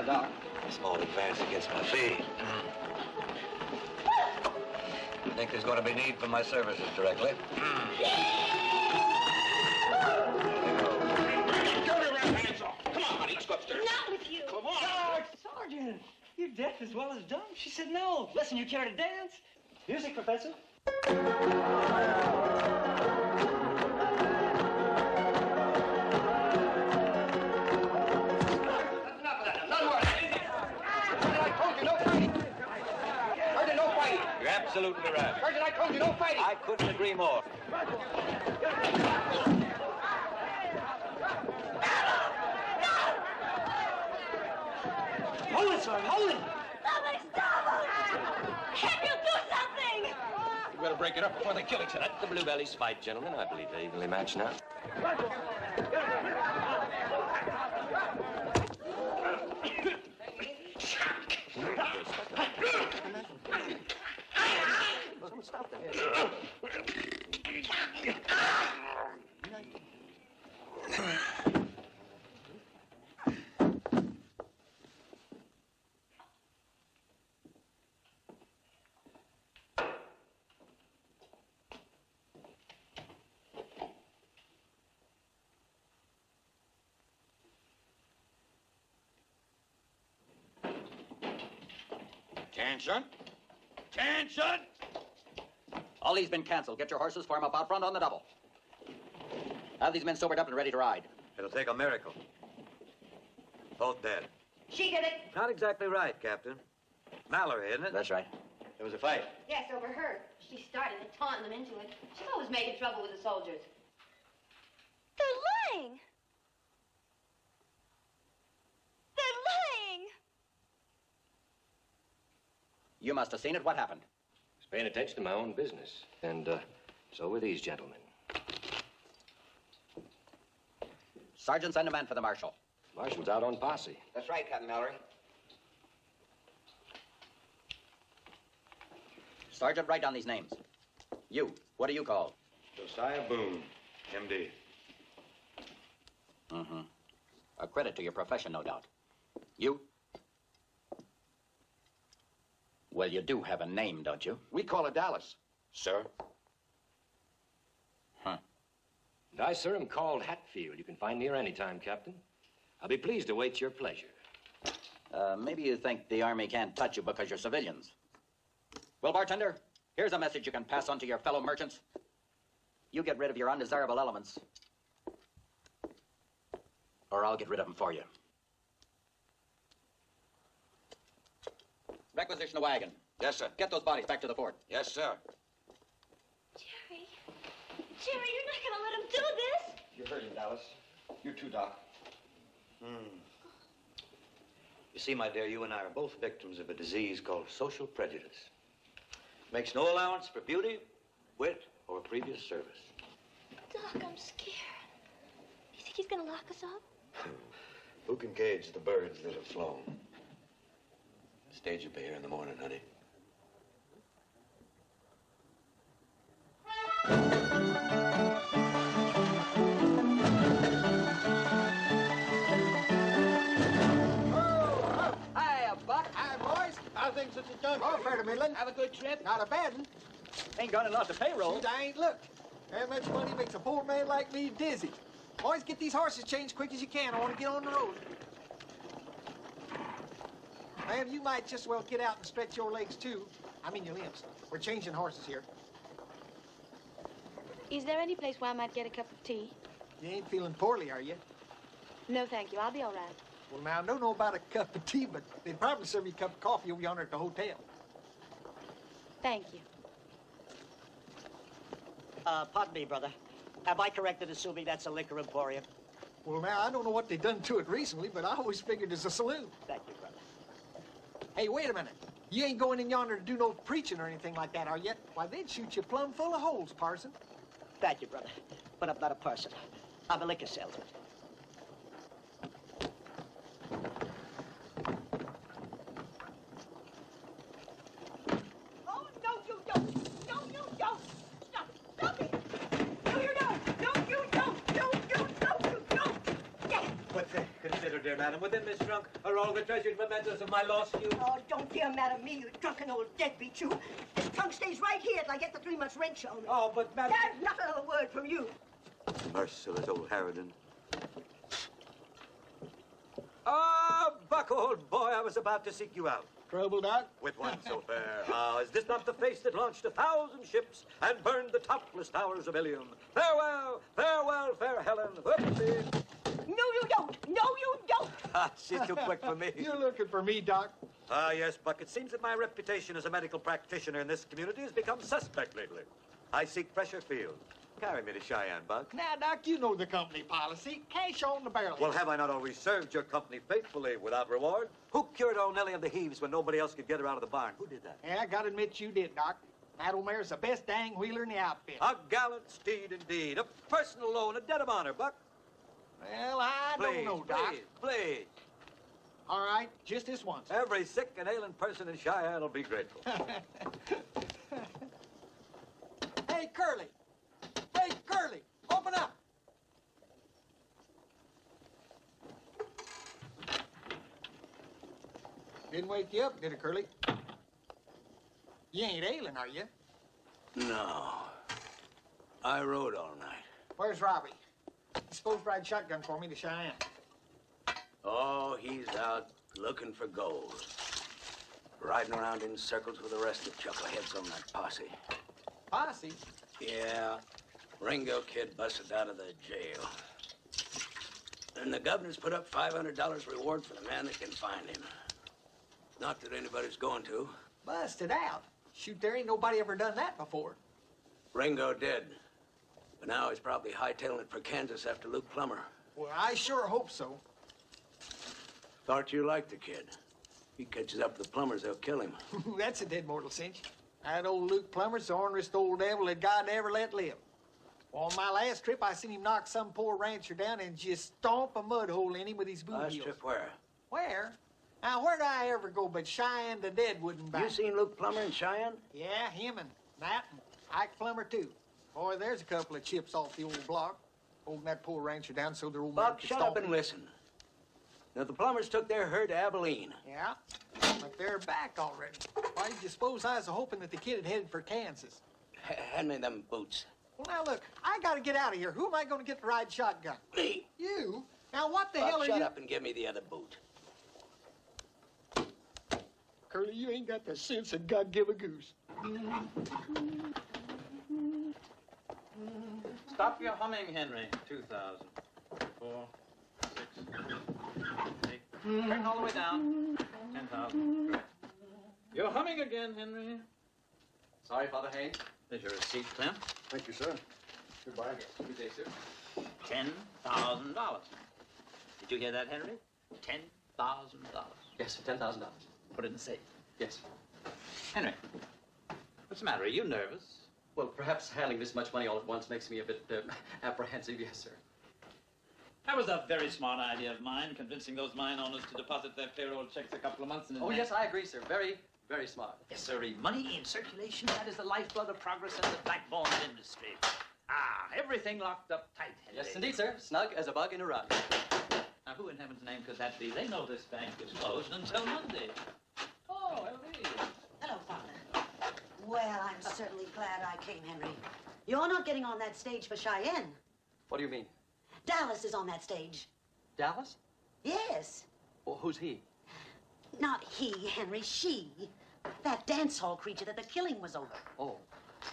Doc. A small advance against my fee. I think there's going to be need for my services directly. Come on, honey, let's go upstairs. Not with you. Come on. Sergeant, you're deaf as well as dumb. She said no. Listen, you care to dance? Music, Professor. You're absolutely right. Sergeant, I told you, no fighting. I couldn't agree more. Hold it, Sergeant, hold it! Somebody stop him! Can't you do something? You better break it up before they kill each other. Let the Bluebellies fight, gentlemen. I believe they're evenly matched now. Stop that. Attention. Attention. Ollie's been canceled. Get your horses, form up out front on the double. Have these men sobered up and ready to ride. It'll take a miracle. Both dead. She did it. Not exactly right, Captain. Mallory, isn't it? That's right. There was a fight. Yes, over her. She started to taunt them into it. She's always making trouble with the soldiers. They're lying. They're lying. You must have seen it. What happened? I was paying attention to my own business. And so were these gentlemen. Sergeant, send a man for the marshal. Marshal's out on posse. That's right, Captain Mallory. Sergeant, write down these names. You, what are you called? Josiah Boone, M.D. Mm-hmm. A credit to your profession, no doubt. You? Well, you do have a name, don't you? We call it Dallas. Sir? Huh. And I, sir, am called Hatfield. You can find me here anytime, Captain. I'll be pleased to wait your pleasure. Maybe you think the Army can't touch you because you're civilians. Well, bartender, here's a message you can pass on to your fellow merchants. You get rid of your undesirable elements, or I'll get rid of them for you. Requisition a wagon. Yes, sir. Get those bodies back to the fort. Yes, sir. Jerry. Jerry, you're not going to let him do this. You're hurting, Dallas. You too, Doc. You see, my dear, you and I are both victims of a disease called social prejudice. Makes no allowance for beauty, wit, or previous service. Doc, I'm scared. You think he's going to lock us up? Who can cage the birds that have flown? Stage will be here in the morning, honey. Hiya, Buck. Hi, boys. How things at the junction? Oh, fair to middling. Have a good trip. Not a bad one. Ain't gone and lost the payroll. Shoot, I ain't looked. How much money makes a poor man like me dizzy? Boys, get these horses changed quick as you can. I want to get on the road. Ma'am, you might just well get out and stretch your legs, too. I mean your limbs. We're changing horses here. Is there any place where I might get a cup of tea? You ain't feeling poorly, are you? No, thank you. I'll be all right. Well, now, I don't know about a cup of tea, but they'd probably serve you a cup of coffee over yonder at the hotel. Thank you. Pardon me, brother. Am I correct in assuming that's a liquor emporium? Well, now, I don't know what they've done to it recently, but I always figured it's a saloon. Thank you, brother. Hey, wait a minute. You ain't going in yonder to do no preaching or anything like that, are you? Why, they'd shoot you plumb full of holes, Parson. Thank you, brother. But I'm not a person. I'm a liquor salesman. Oh, no, you don't. No, you don't. Stop it. Stop it. No, you don't. No, you don't. No, you don't. You don't. Yeah. What they consider their madam. Within this trunk are all the treasured mementos of my lost youth. Oh, don't fear, madam, me, you drunken old deadbeat, you. This trunk stays right here till I get the 3 months' rent shown. Oh, but madam... There's not another word from you. Merciless old harridan. Ah, Buck, old boy, I was about to seek you out. Trouble, Doc? With one so fair. Ah, is this not the face that launched 1,000 ships and burned the topless towers of Ilium? Farewell, farewell, fair Helen. Whoopsie. No, you don't. No, you don't. Ah, she's too quick for me. You're looking for me, Doc. Ah, yes, Buck. It seems that my reputation as a medical practitioner in this community has become suspect lately. I seek fresher field. Carry me to Cheyenne, Buck. Now, Doc, you know the company policy. Cash on the barrel. Well, have I not always served your company faithfully without reward? Who cured old Nellie of the heaves when nobody else could get her out of the barn? Who did that? Yeah, I gotta admit you did, Doc. That old mare's the best dang wheeler in the outfit. A gallant steed indeed. A personal loan, a debt of honor, Buck. Well, I don't know, Doc. Please. All right, just this once. Every sick and ailing person in Cheyenne will be grateful. Hey, Curly. Hey, Curly, open up. Didn't wake you up, did it, Curly? You ain't ailing, are you? No. I rode all night. Where's Robbie? He's supposed to ride shotgun for me to Cheyenne. Oh, he's out looking for gold. Riding around in circles with the rest of the chuckleheads on that posse. Posse? Yeah. Ringo kid busted out of the jail. And the governor's put up $500 reward for the man that can find him. Not that anybody's going to. Busted out. Shoot, there ain't nobody ever done that before. Ringo dead. But now he's probably hightailing it for Kansas after Luke Plummer. Well, I sure hope so. Thought you liked the kid. He catches up with the Plumbers, they'll kill him. That's a dead mortal cinch. That old Luke Plummer's the orneryest old devil that God ever let live. On my last trip, I seen him knock some poor rancher down and just stomp a mud hole in him with his boot Last heels. trip where? Where? Now, where'd I ever go but Cheyenne the Deadwood back? You seen Luke Plummer in Cheyenne? Yeah, him and Matt and Ike Plummer, too. Boy, there's a couple of chips off the old block, holding that poor rancher down so their old man Buck, could shut stomp up and him. listen. Now, the Plumbers took their herd to Abilene. Yeah, but they're back already. Why did you suppose I was hoping that the kid had headed for Kansas? Hand me them boots. Well, now, look, I gotta get out of here. Who am I gonna get to ride shotgun? Me? You? Now, what the Buck, hell are shut you... up and give me the other boot. Curly, you ain't got the sense that God give a goose. Stop your humming, Henry. 2,000. 4, 6, 8. Bring all the way down. 10,000. Great. You're humming again, Henry. Sorry, Father Haynes. There's your receipt, Clem. Thank you, sir. Goodbye. Good day, sir. $10,000. Did you hear that, Henry? $10,000. Yes, sir, $10,000. Put it in the safe. Yes. Henry, what's the matter? Are you nervous? Well, perhaps handling this much money all at once makes me a bit apprehensive, yes, sir. That was a very smart idea of mine, convincing those mine owners to deposit their payroll checks a couple of months in advance. Oh, yes, I agree, sir. Very, very smart. Yes, sir. Money in circulation, that is the lifeblood of progress and the backbone of industry. Ah, everything locked up tight, Henry. Yes, indeed, sir. Snug as a bug in a rug. Now, who in heaven's name could that be? They know this bank is closed until Monday. Oh, Elvie. Hello, Father. Well, I'm certainly glad I came, Henry. You're not getting on that stage for Cheyenne. What do you mean? Dallas is on that stage. Dallas? Yes. Well, who's he? Not he, Henry, she. That dance hall creature that the killing was over. Oh.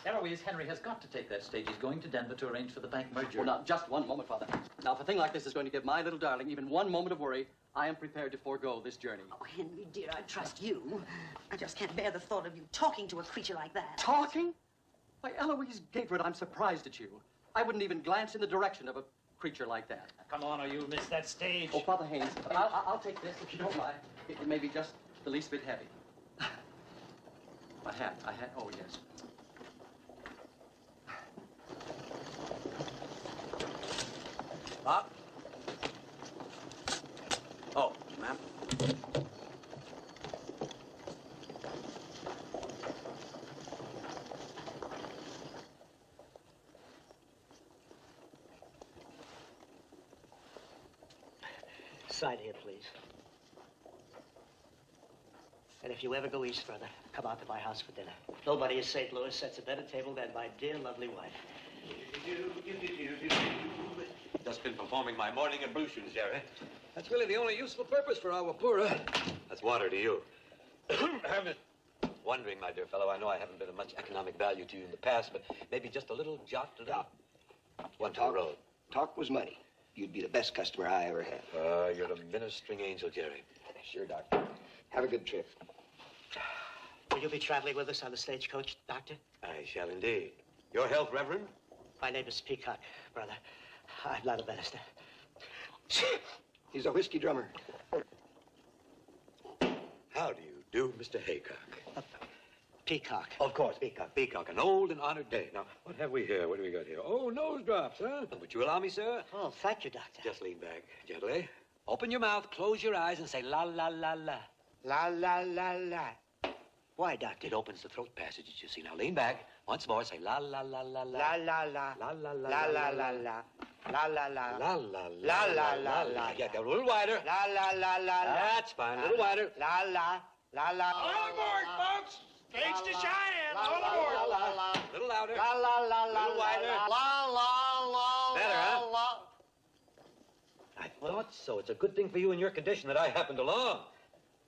Eloise, Henry has got to take that stage. He's going to Denver to arrange for the bank merger. Well, now, just one moment, Father. Now, if a thing like this is going to give my little darling even one moment of worry, I am prepared to forego this journey. Oh, Henry, dear, I trust you. I just can't bear the thought of you talking to a creature like that. Talking? Why, Eloise Gateward, I'm surprised at you. I wouldn't even glance in the direction of a creature like that. Now, come on, or you'll miss that stage. Oh, Father Haynes, I'll take this if you don't mind. It may be just the least bit heavy. My hat, oh, yes. Bob? Oh, ma'am. Outside here, please. And if you ever go east, brother, come out to my house for dinner. Nobody in St. Louis sets a better table than my dear, lovely wife. Just been performing my morning ablutions, Jerry. That's really the only useful purpose for our pura. That's water to you. I'm just wondering, my dear fellow, I know I haven't been of much economic value to you in the past, but maybe just a little jot, a little one to the road. Talk was money. You'd be the best customer I ever had. You're a ministering angel, Jerry. Sure, Doctor. Have a good trip. Will you be traveling with us on the stagecoach, Doctor? I shall indeed. Your health, Reverend? My name is Peacock, brother. I'm not a minister. He's a whiskey drummer. How do you do, Mr. Haycock? Peacock. Of course, Peacock. Peacock, an old and honored day. Now, what have we here? What do we got here? Oh, nose drops, huh? Would you allow me, sir? Oh, thank you, Doctor. Just lean back gently. Open your mouth, close your eyes, and say la, la, la, la. La, la, la, la. Why, Doctor? It opens the throat passages, you see. Now, lean back. Once more, say la, la, la, la, la. La, la, la. La, la, la, La, la, la, la. La, la, la. La, la, La, la, la, la. Yeah, a little wider. La, la, la, la, la. That's fine. A little wider. La, la, la, la. All aboard, folks! Stage to Cheyenne! All aboard! A little louder. La, la, la, la. A little wider. La, la, la. Better, huh? La. I thought so. It's a good thing for you in your condition that I happened along.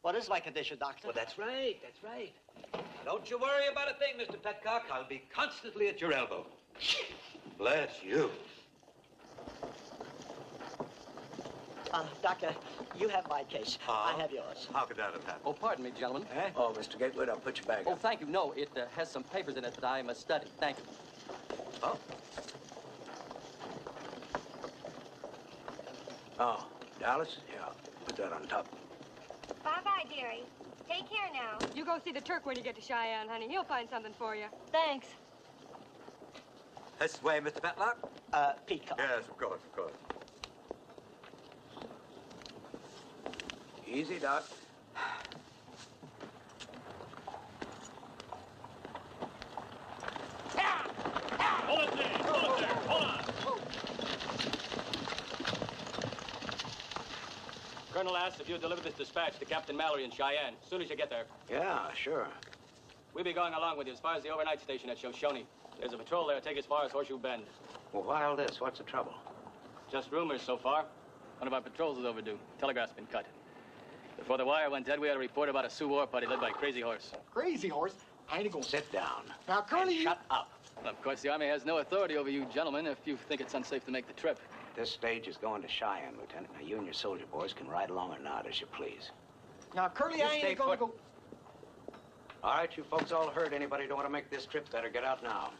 What is my condition, Doctor? Well, that's right. That's right. Don't you worry about a thing, Mr. Petcock. I'll be constantly at your elbow. Bless you. Doctor, you have my case. I have yours. How could that have happened? Oh, pardon me, gentlemen. Oh, Mr. Gatewood, I'll put your bag Oh, up. thank you. No, it has some papers in it that I must study. Thank you. Oh. Oh, Dallas? Yeah, put that on top. Bye-bye, Jerry. Take care now. You go see the Turk when you get to Cheyenne, honey. He'll find something for you. Thanks. This way, Mr. Petlock? Peacock. Yes, of course, of course. Easy, Doc. Hold it there! Hold it there! Hold on! Colonel asked if you'd deliver this dispatch to Captain Mallory in Cheyenne as soon as you get there. Yeah, sure. We'll be going along with you as far as the overnight station at Shoshone. There's a patrol there. Take as far as Horseshoe Bend. Well, why all this? What's the trouble? Just rumors so far. One of our patrols is overdue. Telegraph's been cut. Before the wire went dead, we had a report about a Sioux war party led by Crazy Horse. Crazy Horse? I ain't gonna... Sit down. Now, Curly, Shut up. Well, of course, the Army has no authority over you gentlemen if you think it's unsafe to make the trip. This stage is going to Cheyenne, Lieutenant. Now, you and your soldier boys can ride along or not, as you please. Now, Curly, I Stay ain't gonna put. go... All right, you folks all heard. Anybody don't want to make this trip, better get out now.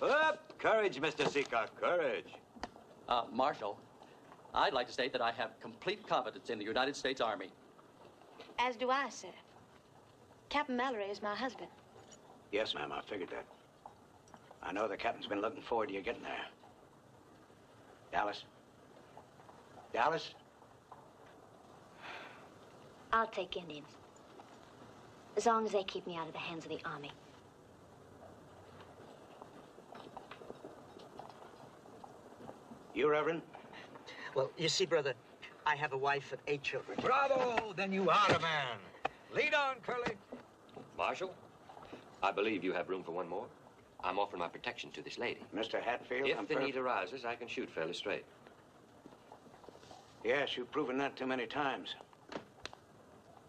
Up! Courage, Mr. Seacock, courage. Marshal, I'd like to state that I have complete confidence in the United States Army. As do I, sir. Captain Mallory is my husband. Yes, ma'am, I figured that. I know the captain's been looking forward to you getting there. Dallas? Dallas? I'll take Indians. As long as they keep me out of the hands of the Army. You, Reverend? Well, you see, brother, I have a wife and 8 children. Bravo! Then you are a man. Lead on, Curly. Marshal, I believe you have room for one more. I'm offering my protection to this lady. Mr. Hatfield? If the need arises, I can shoot fairly straight. Yes, you've proven that too many times.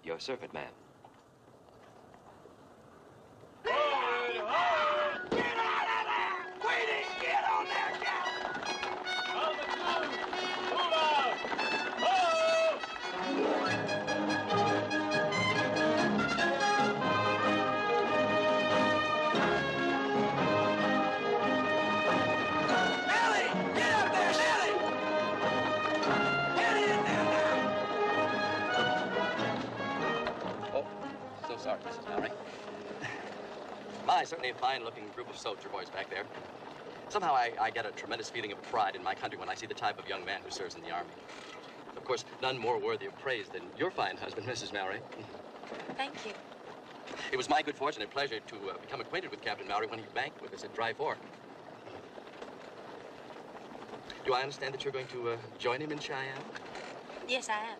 Your servant, ma'am. Get out of there! Waiting! Get on there, Captain! Hold the tune! Move out! Oh! Nellie! Get up there, Nellie! Get in there now! Oh, so sorry, Mrs. Mallory. My, certainly a fine-looking group of soldier boys back there. Somehow I get a tremendous feeling of pride in my country when I see the type of young man who serves in the Army. Of course, none more worthy of praise than your fine husband, Mrs. Mallory. Thank you. It was my good fortune and pleasure to become acquainted with Captain Mallory when he banked with us at Dry Fork. Do I understand that you're going to join him in Cheyenne? Yes, I am.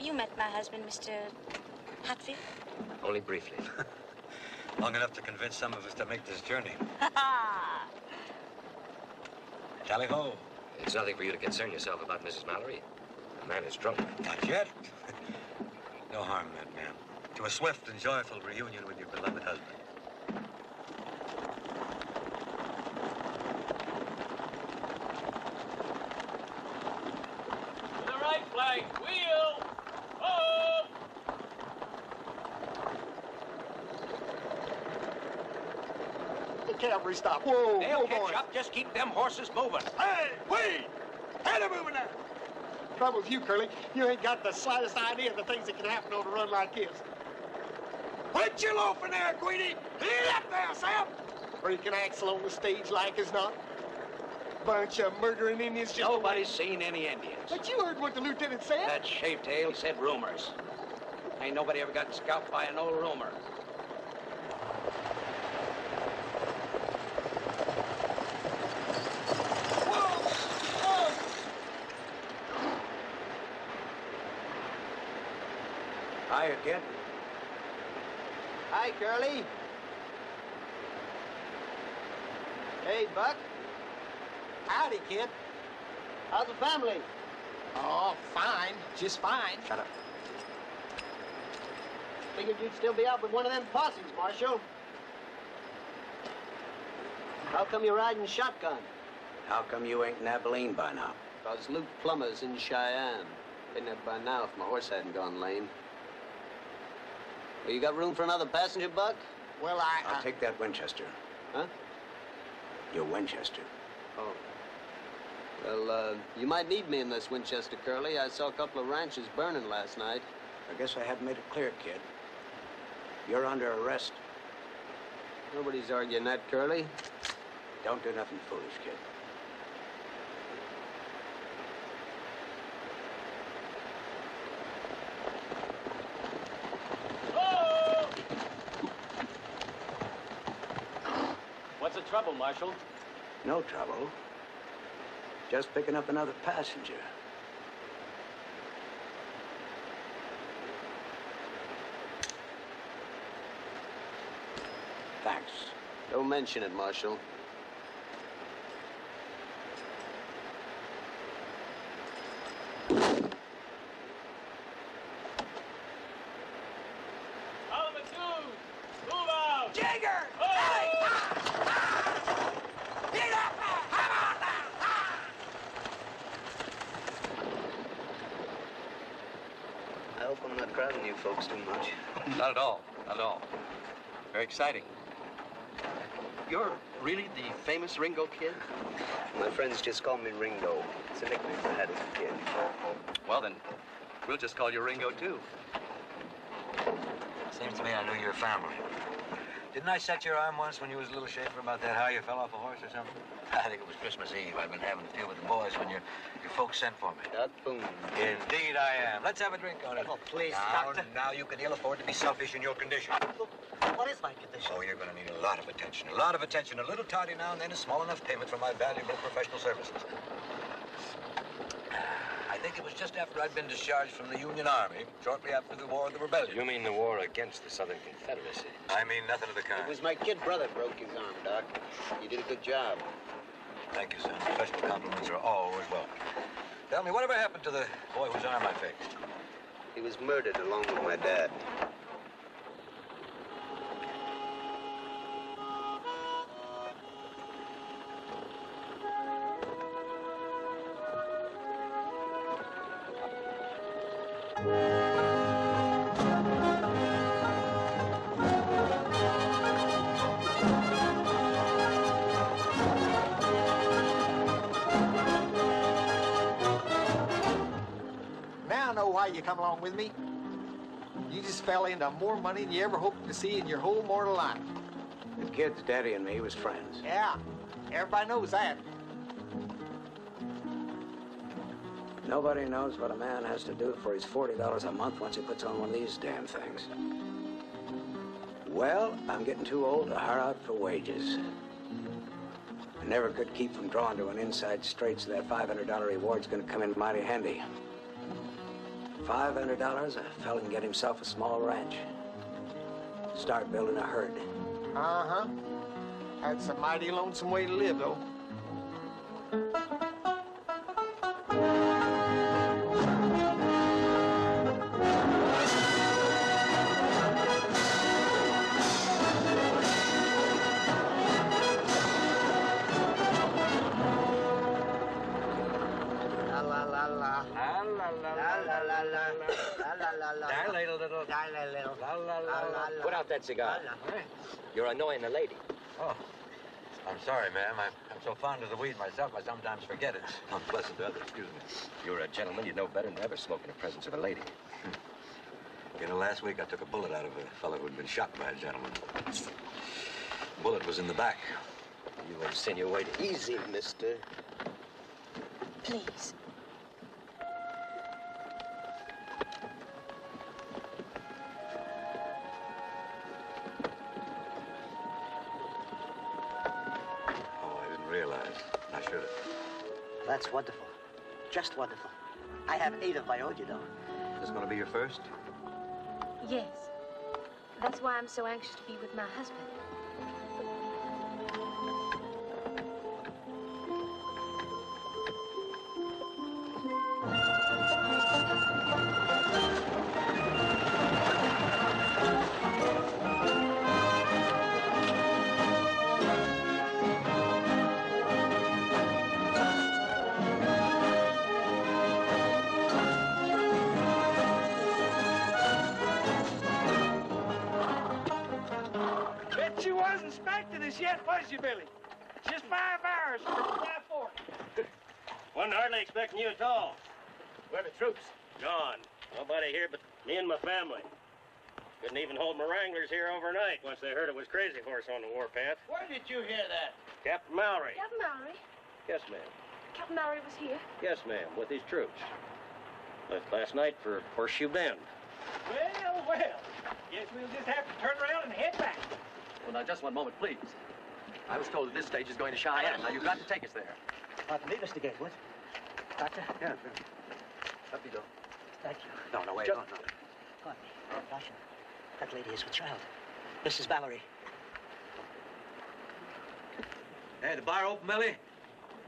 You met my husband, Mr. Hatfield? Only briefly. Long enough to convince some of us to make this journey. Tally-ho. It's nothing for you to concern yourself about, Mrs. Mallory. The man is drunk. Not yet. No harm, that man. To a swift and joyful reunion with your beloved husband. To the right flank. Wheel. Oh! The cavalry stop. Whoa, They'll whoa, catch boy. up. Just keep them horses moving. Hey, wait! Head of moving now. Trouble with you, Curly, you ain't got the slightest idea of the things that can happen on a run like this. Quit your loafing there, Queenie. Lead up there, Sam. Breaking axle on the stage like as not. Bunch of murdering Indians just... Nobody's seen any Indians. But you heard what the lieutenant said. That shaved-tail said rumors. Ain't nobody ever got scalped by an old rumor. Hiya, kid. Hi, Curly. Hey, Buck. Howdy, kid. How's the family? Oh, fine. Just fine. Shut up. Figured you'd still be out with one of them posses, Marshal. How come you're riding shotgun? How come you ain't in Abilene by now? Because Luke Plummer's in Cheyenne. Been there by now if my horse hadn't gone lame. Well, you got room for another passenger, Buck? Well, I'll take that Winchester. Huh? Your Winchester. Oh. Well, you might need me in this Winchester, Curly. I saw a couple of ranches burning last night. I guess I haven't made it clear, kid. You're under arrest. Nobody's arguing that, Curly. Don't do nothing foolish, kid. What's the trouble, Marshal? No trouble. Just picking up another passenger. Thanks. Don't mention it, Marshal. Jagger! I hope I'm not crowding you folks too much. Not at all. Not at all. Very exciting. You're really the famous Ringo Kid? My friends just call me Ringo. It's a nickname I had as a kid. Well, then, we'll just call you Ringo, too. Seems to me I knew your family. Didn't I set your arm once when you was a little shaver about that how you fell off a horse or something? I think it was Christmas Eve. I've been having a few with the boys when your folks sent for me. Boom. Indeed I am. Let's have a drink on it. Oh, please, now, Doctor. Now you can ill afford to be selfish in your condition. Look, what is my condition? Oh, you're going to need a lot of attention. A lot of attention. A little tardy now and then is small enough payment for my valuable professional services. I think it was just after I'd been discharged from the Union Army, shortly after the War of the Rebellion. You mean the war against the Southern Confederacy? I mean nothing of the kind. It was my kid brother broke his arm, Doc. You did a good job. Thank you, son. Professional compliments are always welcome. Tell me, whatever happened to the boy whose arm I fixed? He was murdered along with my dad. Now I know why you come along with me. You just fell into more money than you ever hoped to see in your whole mortal life. The kid's daddy and me was friends. Yeah, everybody knows that. Nobody knows what a man has to do for his $40 a month once he puts on one of these damn things. Well, I'm getting too old to hire out for wages. I never could keep from drawing to an inside straight, so that $500 reward's gonna come in mighty handy. $500, a fella can get himself a small ranch. Start building a herd. Uh-huh. That's a mighty lonesome way to live, though. Dilate a little. Dilate a little. Put out that cigar. You're annoying the lady. Oh, I'm sorry, ma'am. I'm so fond of the weed myself, I sometimes forget it's unpleasant to others. Excuse me. You're a gentleman. You'd know better than to ever smoke in the presence of a lady. You know, last week I took a bullet out of a fellow who'd been shot by a gentleman. Bullet was in the back. You insinuate. Easy, mister. Please. Oh, I didn't realize. I should have. That's wonderful. Just wonderful. I have 8 of my own, you know. This going to be your first? Yes. That's why I'm so anxious to be with my husband. Bet you wasn't expecting us yet, was you, Billy? Just 5 hours from July 4th. Wasn't hardly expecting you at all. Where the troops? Gone. Nobody here but me and my family. Couldn't even hold my wranglers here overnight once they heard it was Crazy Horse on the warpath. Where did you hear that? Captain Mallory. Captain Mallory? Yes, ma'am. Captain Mallory was here? Yes, ma'am, with his troops. Left last night for Horseshoe Bend. Well, well. Guess we'll just have to turn around and head back. Well, now, just one moment, please. I was told that this stage is going to Cheyenne. Now, you've got to take us there. Pardon me, Mr. Gatewood. Doctor? Yeah. Up you go. Thank you. No, wait. Pardon me. Doctor, that lady is with child. Mrs. Mallory. Hey, the bar open, Millie?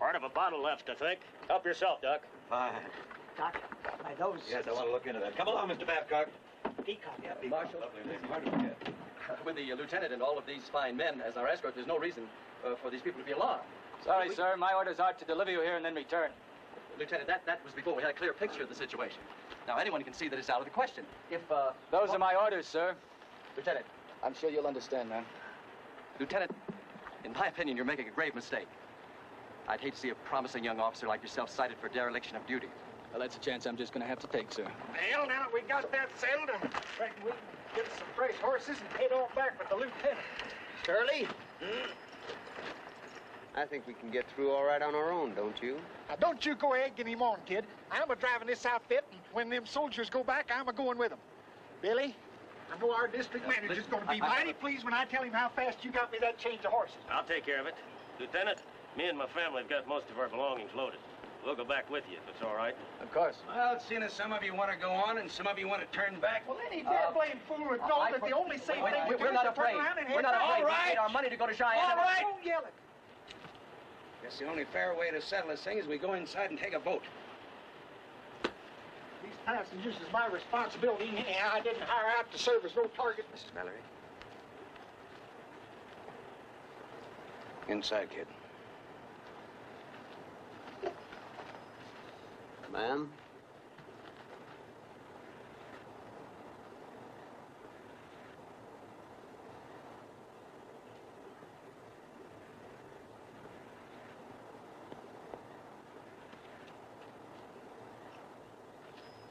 Part of a bottle left, I think. Help yourself, Doc. Fine. Doc, my nose. Yes, I want to look into that. Come along, Mr. Babcock. Peacock. Yeah, Marshal. Lovely lady. Hard to forget. With the lieutenant and all of these fine men as our escort, there's no reason for these people to be alarmed. Sorry, sir. My orders are to deliver you here and then return. Lieutenant, that was before we had a clear picture of the situation. Now, anyone can see that it's out of the question. If, Those are my orders, sir. Lieutenant. I'm sure you'll understand, man. Lieutenant, in my opinion, you're making a grave mistake. I'd hate to see a promising young officer like yourself cited for dereliction of duty. Well, that's a chance I'm just going to have to take, sir. Well, now that we got that settled, I reckon we can get some fresh horses and head on back with the lieutenant. Curly? I think we can get through all right on our own, don't you? Now, don't you go egging him on, kid. I'm a-driving this outfit, and when them soldiers go back, I'm a-going with them. Billy, I know our district manager's going to be mighty pleased when I tell him how fast you got me that change of horses. I'll take care of it. Lieutenant, me and my family have got most of our belongings loaded. We'll go back with you if it's all right. Of course. Well, seeing as some of you want to go on and some of you want to turn back. Well, any damn blame fool would know that the only safe thing to do We're is not to afraid. turn around and We're head not back. afraid. All We right. paid our money to go to Cheyenne. All right. Don't yell it. Guess the only fair way to settle this thing is we go inside and take a vote. These passengers is my responsibility. Anyhow, I didn't hire out to serve as no target. Mrs. Mallory? Inside, kid. Ma'am?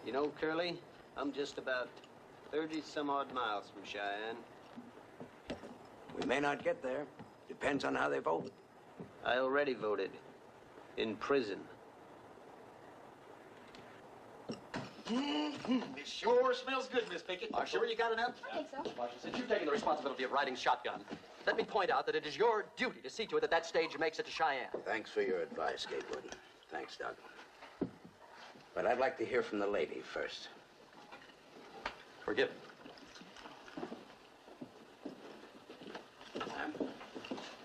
You know, Curly, I'm just about 30-some-odd miles from Cheyenne. We may not get there. Depends on how they vote. I already voted. In prison. It sure smells good, Miss Pickett. Marshal. Sure you got enough? I think so. Marshal, since you've taken the responsibility of riding shotgun, let me point out that it is your duty to see to it that that stage makes it to Cheyenne. Thanks for your advice, Gatewood. Thanks, Doug. But I'd like to hear from the lady first. Forgiven.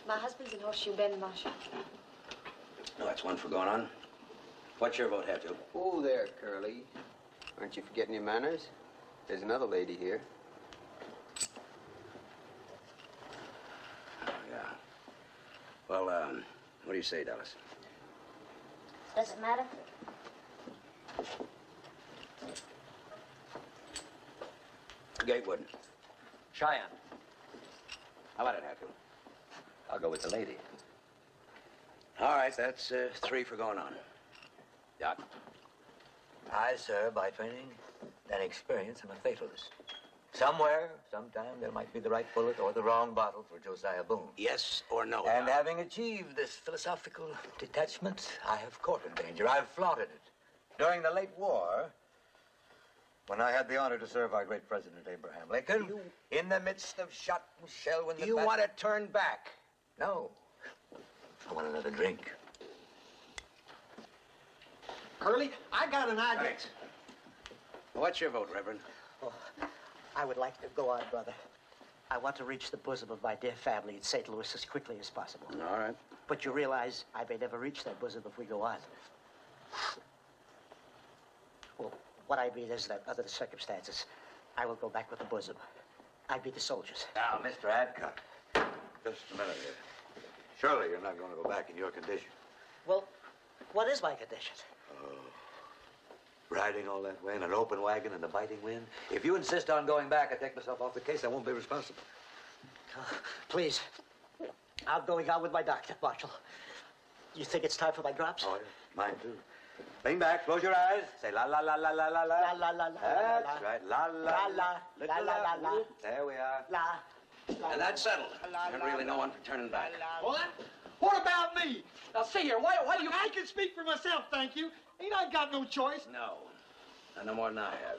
My husband's in Horseshoe Bend, Marshal. No, that's one for going on. What's your vote have to? Oh, there, Curly. Aren't you forgetting your manners? There's another lady here. Oh, yeah. Well, what do you say, Dallas? Does it matter? Gatewood. Cheyenne. How about it, Hatfield? I'll go with the lady. All right, that's 3 for going on. Doc? I, sir, by training and experience, am a fatalist. Somewhere, sometime, there might be the right bullet or the wrong bottle for Josiah Boone. Yes or no? And Doc? having achieved this philosophical detachment, I have courted danger. I've flaunted it. During the late war, when I had the honor to serve our great President Abraham Lincoln, in the midst of shot and shell, when the You want to turn back? No. I want another drink. Curly, I got an idea. Thanks. What's your vote, Reverend? Oh, I would like to go on, brother. I want to reach the bosom of my dear family in St. Louis as quickly as possible. All right. But you realize I may never reach that bosom if we go on. Well, what I mean is that under the circumstances, I will go back with the bosom. I'd be the soldiers. Now, Mr. Adcock, just a minute here. Surely you're not going to go back in your condition. Well, what is my condition? Riding all that way in an open wagon in the biting wind? If you insist on going back, I take myself off the case. I won't be responsible. Please. I'm going on with my doctor, Marshal. You think it's time for my drops? Oh, yeah. Mine, too. Lean back, close your eyes. Say la la la la la la la. La la la la. That's right. La la la la la la la. There we are. La. And that's settled. And really no one for turning back. What? What about me? Now, see here, why do you... I can speak for myself, thank you. Ain't I got no choice? No. Not no more than I have.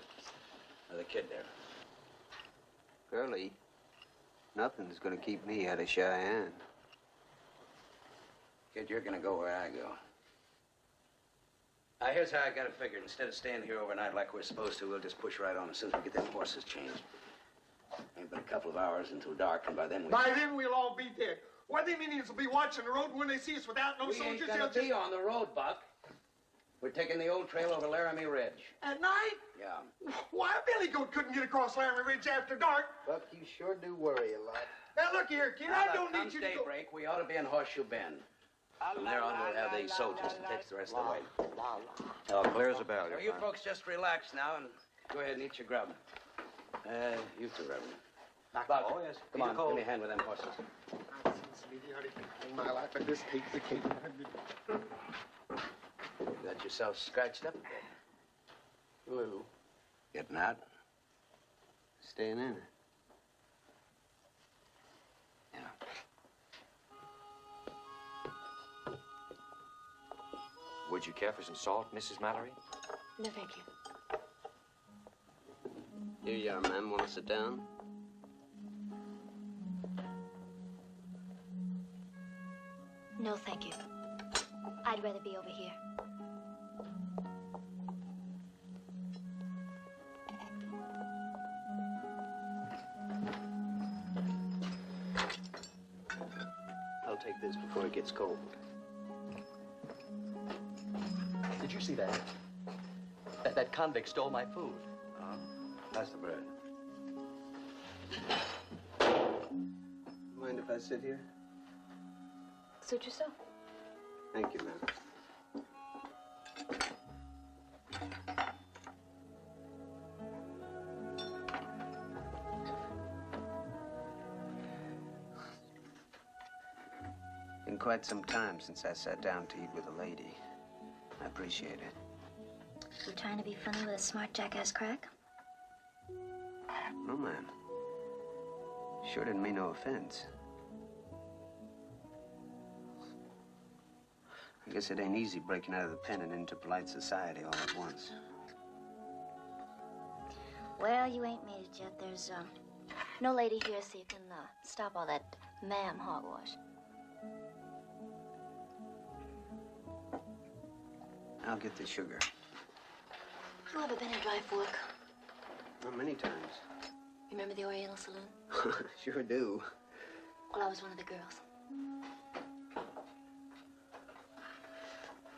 Or the kid there. Curly, nothing's gonna keep me out of Cheyenne. Kid, you're gonna go where I go. Here's how I got it figured. Instead of staying here overnight like we're supposed to, we'll just push right on as soon as we get them horses changed. Ain't but a couple of hours until dark, and by then By then, we'll all be dead. Why, them Indians will be watching the road when they see us without no we soldiers. ain't gonna be on the road, Buck. We're taking the old trail over Laramie Ridge. At night? Yeah. Why, a billy goat couldn't get across Laramie Ridge after dark. Buck, you sure do worry a lot. Now, look here, kid, I don't need you to go... daybreak, we ought to be in Horseshoe Bend. From there on, we'll have these soldiers to take us the rest of the way. Oh, clear as a bell. So you folks just relax now and go ahead and eat your grub. You too, Reverend. Buck, Oh, yes. come on, give me a hand with them horses. In my life, I just hate the king. You got yourself scratched up a bit. A little. Getting out? Staying in. Yeah. Would you care for some salt, Mrs. Mallory? No, thank you. Here you are, ma'am. Want to sit down? No, thank you. I'd rather be over here. I'll take this before it gets cold. Did you see that? That convict stole my food. That's the bread. Mind if I sit here? Suit yourself. Thank you, ma'am. Been quite some time since I sat down to eat with a lady. I appreciate it. You trying to be funny with a smart jackass crack? No, ma'am. Sure didn't mean no offense. I guess it ain't easy breaking out of the pen and into polite society all at once. Well, you ain't made it yet. There's, no lady here, so you can, stop all that ma'am hogwash. I'll get the sugar. You ever been in dry fork? No, many times. Remember the Oriental Saloon? Sure do. Well, I was one of the girls.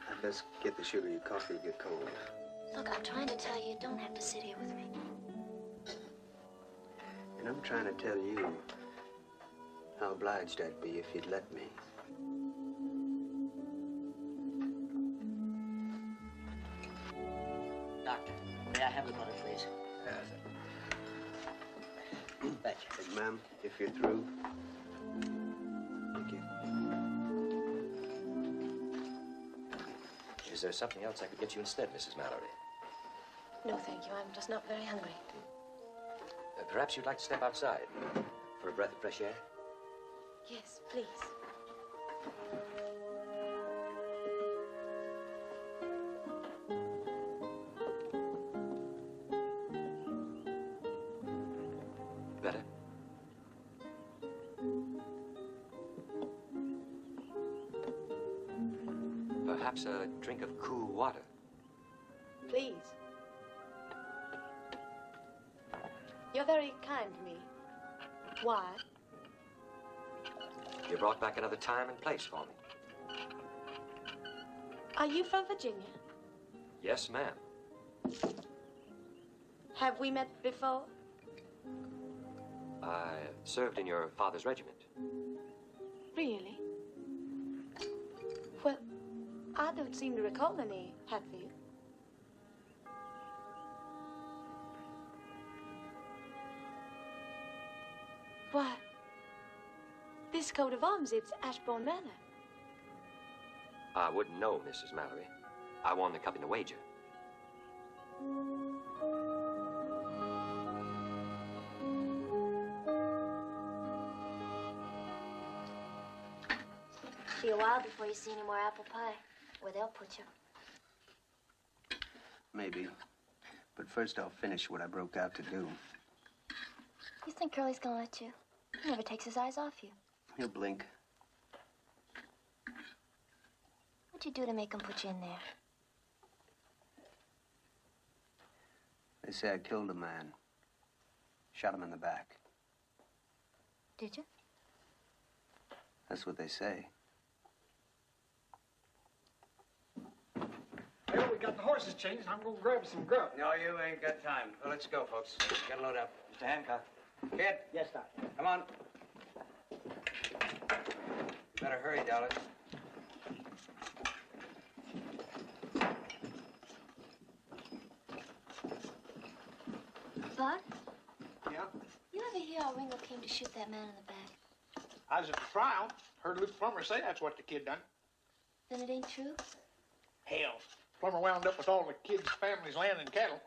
I'd best get the sugar. Your coffee will get cold. Look, I'm trying to tell you, you don't have to sit here with me. And I'm trying to tell you how obliged I'd be if you'd let me. Doctor, may I have the butter, please? Thank you. Hey, ma'am, if you're through. Thank you. Is there something else I could get you instead, Mrs. Mallory? No, thank you. I'm just not very hungry. Perhaps you'd like to step outside for a breath of fresh air? Yes, please. Better? Perhaps a drink of cool water. Please. You're very kind to me. Why? You brought back another time and place for me. Are you from Virginia? Yes, ma'am. Have we met before? I served in your father's regiment. Really? Well, I don't seem to recall any Hatfield. Why, this coat of arms, it's Ashbourne Manor. I wouldn't know, Mrs. Mallory. I won the cup in the wager. Be a while before you see any more apple pie, where they'll put you. Maybe. But first I'll finish what I broke out to do. You think Curly's gonna let you? He never takes his eyes off you. He'll blink. What'd you do to make him put you in there? They say I killed a man. Shot him in the back. Did you? That's what they say. Well, we got the horses changed. I'm gonna grab some grub. No, you ain't got time. Well, let's go, folks. Gotta load up. Mr. Hancock. Kid. Yes, Doctor. Come on. Better hurry, Dallas. Bud? Yeah? You ever hear how Ringo came to shoot that man in the back? I was at the trial. Heard Luke Plummer say that's what the kid done. Then it ain't true? Hell, Plummer wound up with all the kids' families, land, and cattle.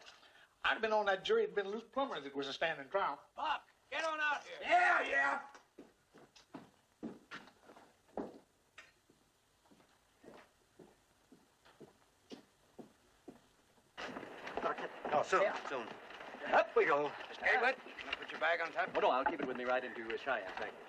I'd have been on that jury. It'd been Luke Plummer that was a standing trial. Buck, get on out here. Yeah. Oh, soon, soon. Up we go. Mr. Haywood, put your bag on top. Oh, no, I'll keep it with me right into Cheyenne, thank you.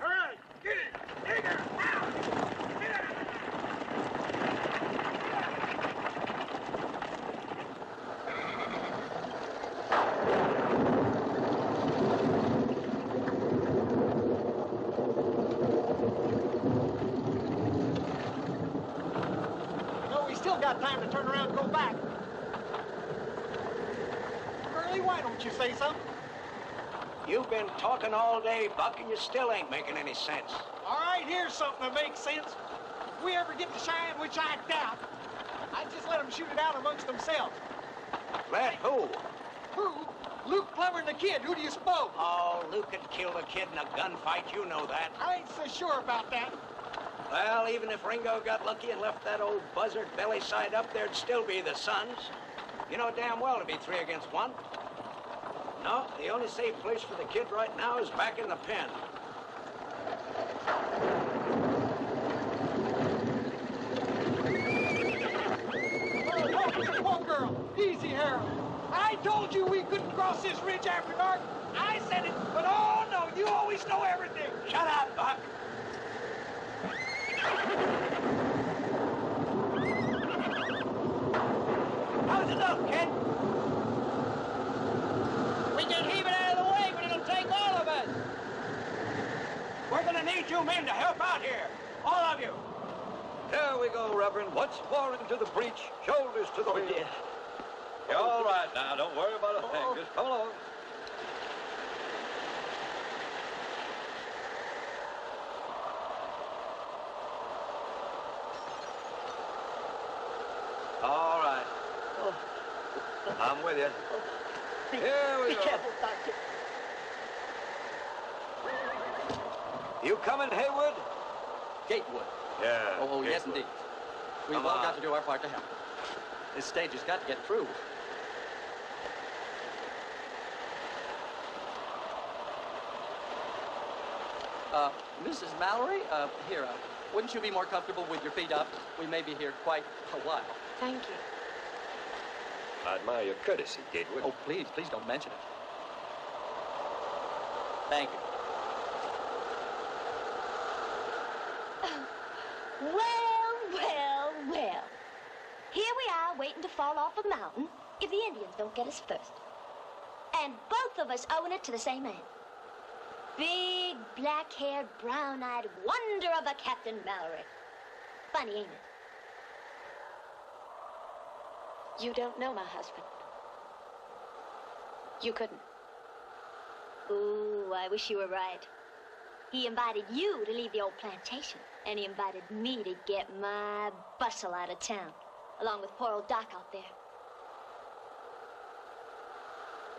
All right, get it. Dig her. No, we still got time to turn around and go back. Curly, why don't you say something? You've been talking all day, Buck, and you still ain't making any sense. All right, here's something that makes sense. If we ever get to Cheyenne, which I doubt, I'd just let them shoot it out amongst themselves. Let who? Who? Luke Plummer and the kid. Who do you suppose? Oh, Luke had killed a kid in a gunfight. You know that. I ain't so sure about that. Well, even if Ringo got lucky and left that old buzzard belly side up, there'd still be the sons. You know damn well to be 3 against 1. No, the only safe place for the kid right now is back in the pen. Harold. I told you we couldn't cross this ridge after dark. I said it, but oh no, you always know everything. Shut up, Buck. How's it look, kid? We can heave it out of the way, but it'll take all of us. We're gonna need you men to help out here. All of you. There we go, Reverend. Once more into the breach, shoulders to the wheel. dear. You're all right now. Don't worry about a thing. Just come along. All right. I'm with you. Here we Be go. careful, Doctor. You coming, Haywood? Gatewood. Yeah. Oh, yes, Gatewood. indeed. We've Come all on. got to do our part to help. This stage has got to get through. Mrs. Mallory, here, wouldn't you be more comfortable with your feet up? We may be here quite a while. Thank you. I admire your courtesy, Gatewood. Oh, please don't mention it. Thank you. Well. Here we are waiting to fall off a mountain if the Indians don't get us first. And both of us owing it to the same man. Big, black-haired, brown-eyed wonder of a Captain Mallory. Funny, ain't it? You don't know my husband. You couldn't. Ooh, I wish you were right. He invited you to leave the old plantation, and he invited me to get my bustle out of town, along with poor old Doc out there.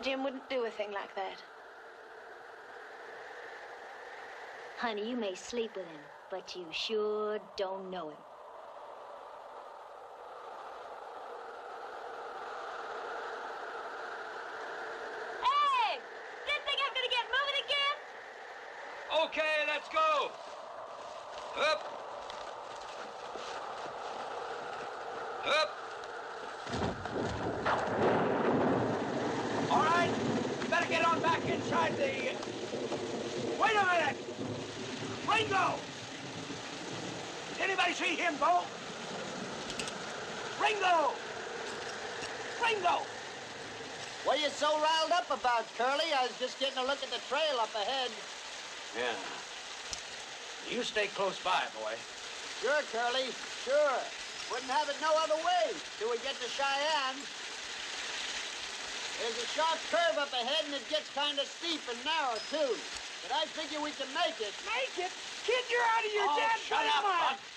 Jim wouldn't do a thing like that. Honey, you may sleep with him, but you sure don't know him. Hey! Didn't think I'm gonna get moving again? Okay, let's go. Up. Up. All right. Better get on back inside the... Wait a minute. Ringo! Anybody see him, Bo? Ringo! Ringo! What are you so riled up about, Curly? I was just getting a look at the trail up ahead. Yeah. You stay close by, boy. Sure, Curly, sure. Wouldn't have it no other way till we get to Cheyenne. There's a sharp curve up ahead, and it gets kind of steep and narrow, too. But I figure we can make it. Make it? Kid, you're out of your damn shut up, mind. Buck.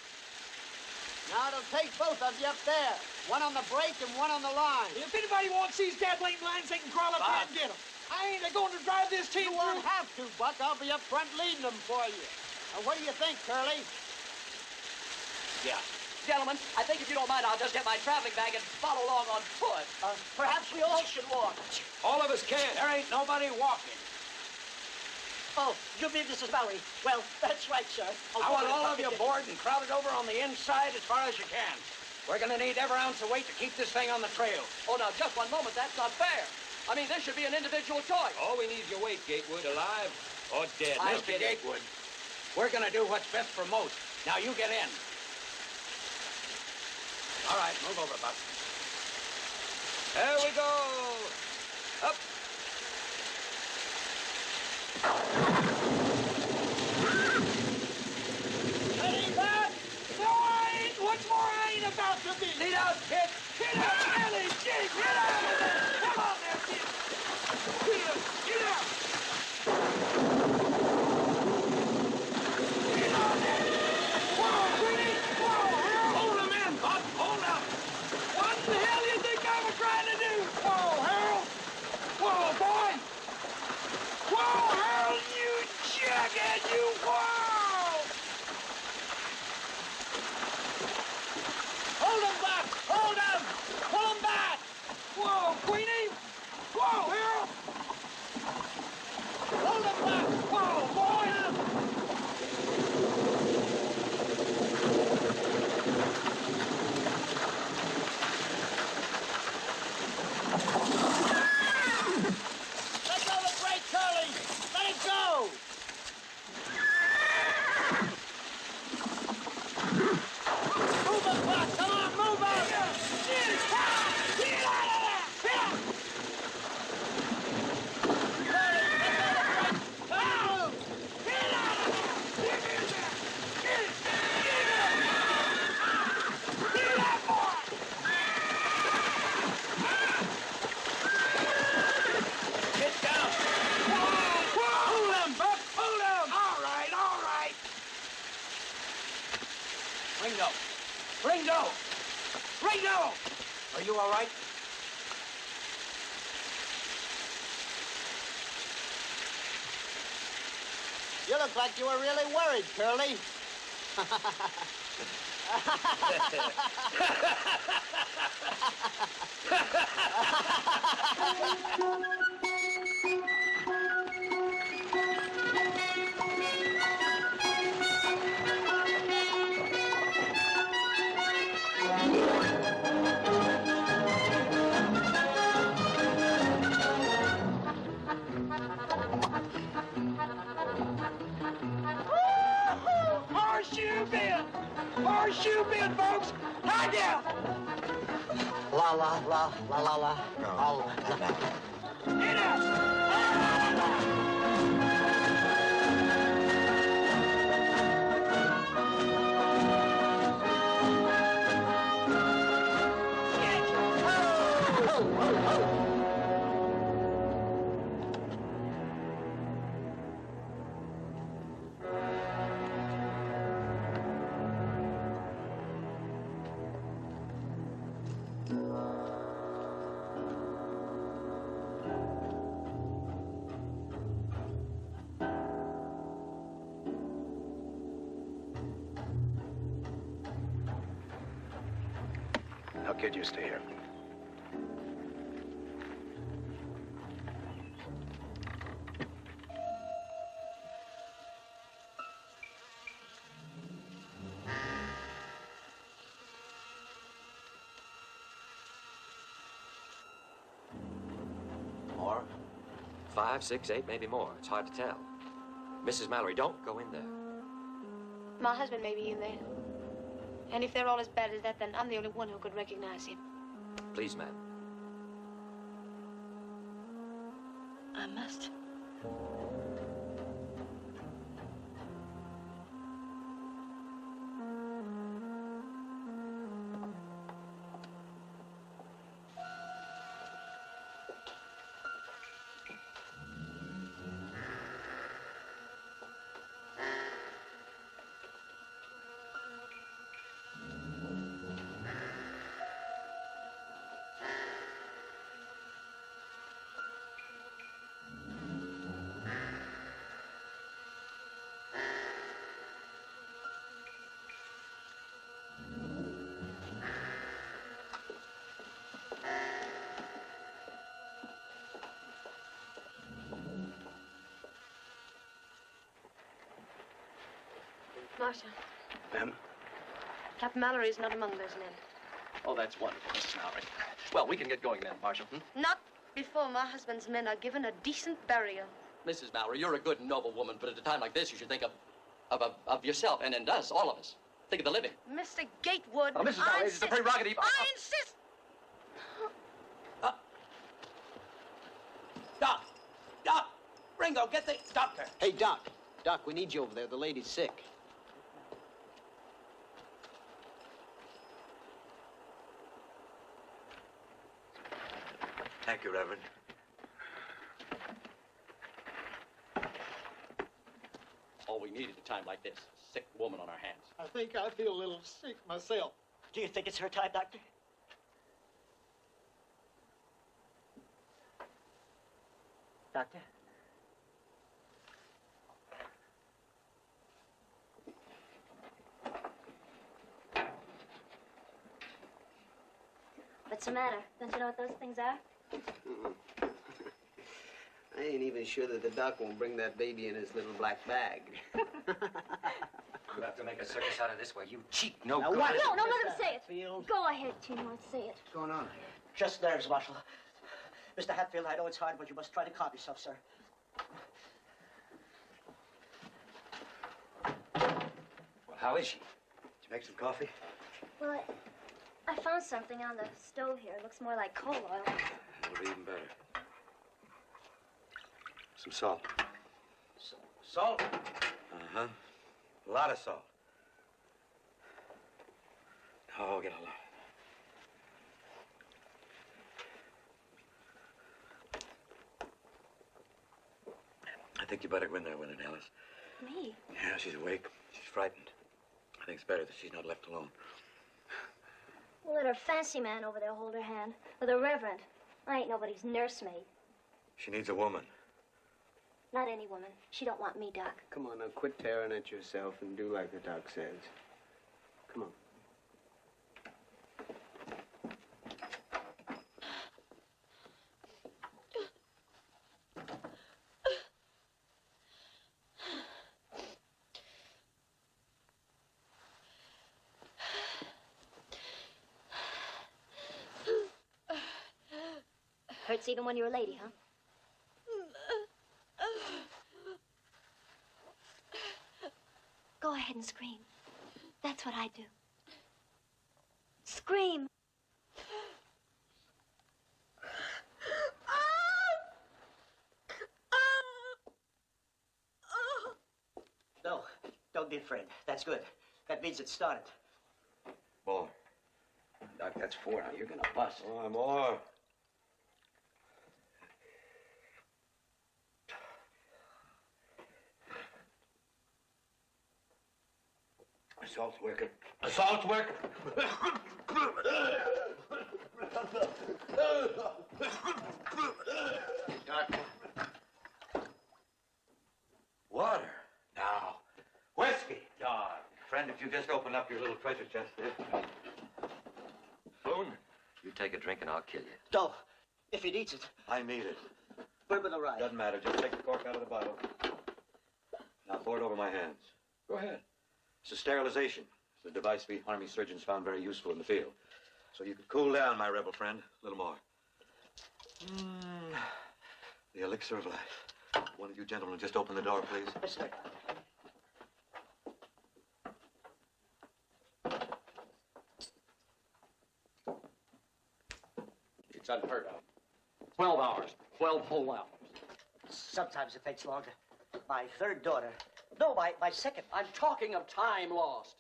Now, it'll take both of you up there. One on the brake and one on the line. If anybody wants these gasoline lines, they can crawl up here and get them. I ain't going to drive this team You won't have to, Buck. I'll be up front leading them for you. Now, what do you think, Curly? Yeah. Gentlemen, I think if you don't mind, I'll just get my traveling bag and follow along on foot. Perhaps we all should walk. All of us can. There ain't nobody walking. Oh, you mean Mrs. Mallory? Well, that's right, sir. I want all of you aboard and crowded over on the inside as far as you can. We're gonna need every ounce of weight to keep this thing on the trail. Oh, now, just one moment. That's not fair. I mean, this should be an individual choice. All we need is your weight, Gatewood, alive or dead. I Let's Mr. get it. Gatewood, we're gonna do what's best for most. Now you get in. All right, move over, Buck. There we go. Up. That ain't bad. No, I ain't. What's more, I ain't about to be. Lead out, kid. Get out, Ellie. Jake, get out of there. Come on there, kid. Get out. Get on there. Whoa, Queenie. Whoa, Harold. Hold him in, Buck. Hold up. What in the hell you think I was trying to do? Whoa, Harold. Whoa, boy. Whoa, Harold, you jughead, you. Whoa. Hold him back. Hold him. Pull him back. Whoa, Queenie. Whoa, Harold. Hold him back. Whoa, boy. Ringo! Are you all right? You look like you were really worried, Curly. Horseshoe bend! Horseshoe bend, folks! High down! La la la la la la. All Get out! Now, kid, you stay here. More? 5, 6, 8, maybe more. It's hard to tell. Mrs. Mallory, don't go in there. My husband may be in there. And if they're all as bad as that, then I'm the only one who could recognize him. Please, ma'am. I must. Marshal, Ma'am? Captain Mallory is not among those men. Oh, that's wonderful, Mrs. Mallory. Well, we can get going then, Marshal. Not before my husband's men are given a decent burial. Mrs. Mallory, you're a good and noble woman, but at a time like this, you should think of yourself and us, all of us. Think of the living. Mr. Gatewood, Oh, Mrs. Mallory, it's a prerogative. I insist. Doc! Ringo, get the doctor. Hey, Doc. Doc, we need you over there. The lady's sick. Thank you, Reverend. All we need at a time like this, a sick woman on our hands. I think I feel a little sick myself. Do you think it's her time, Doctor? Doctor? What's the matter? Don't you know what those things are? I ain't even sure that the doc won't bring that baby in his little black bag. You have to make a circus out of this way. You cheat. No Now good. what? No, let him say it. Hatfield? Go ahead, Timor, say it. What's going on? Just nerves, Marshal. Mr. Hatfield, I know it's hard, but you must try to calm yourself, sir. Well, how is she? Did you make some coffee? Well, I found something on the stove here. It looks more like coal oil. That'll be even better. Some salt. Salt? Uh-huh. A lot of salt. Oh, get a lot. I think you better go in there with it, Alice. Me? Yeah, she's awake. She's frightened. I think it's better that she's not left alone. We'll let her fancy man over there hold her hand. Or the reverend. I ain't nobody's nursemaid. She needs a woman. Not any woman. She don't want me, Doc. Come on, now quit tearing at yourself and do like the doc says. Come on. Hurts even when you're a lady, huh? Go ahead and scream. That's what I do. Scream. No, don't be afraid. That's good. That means it started. More. Doc, that's 4 now. You're gonna bust. More. Assault worker. Assault work. Doc. Water. Now. Whiskey. Dog. Friend, if you just open up your little treasure chest there. Boone, you take a drink and I'll kill you. No, if he needs it. I need it. Bourbon or rye? Doesn't matter. Just take the cork out of the bottle. Now pour it over my hands. Go ahead. It's a sterilization. It's a device we Army surgeons found very useful in the field. So you could cool down, my rebel friend. A little more. The elixir of life. One of you gentlemen just open the door, please. Yes, sir. It's unheard of. 12 hours. 12 whole hours. Sometimes it takes longer. My third daughter. No, my second. I'm talking of time lost.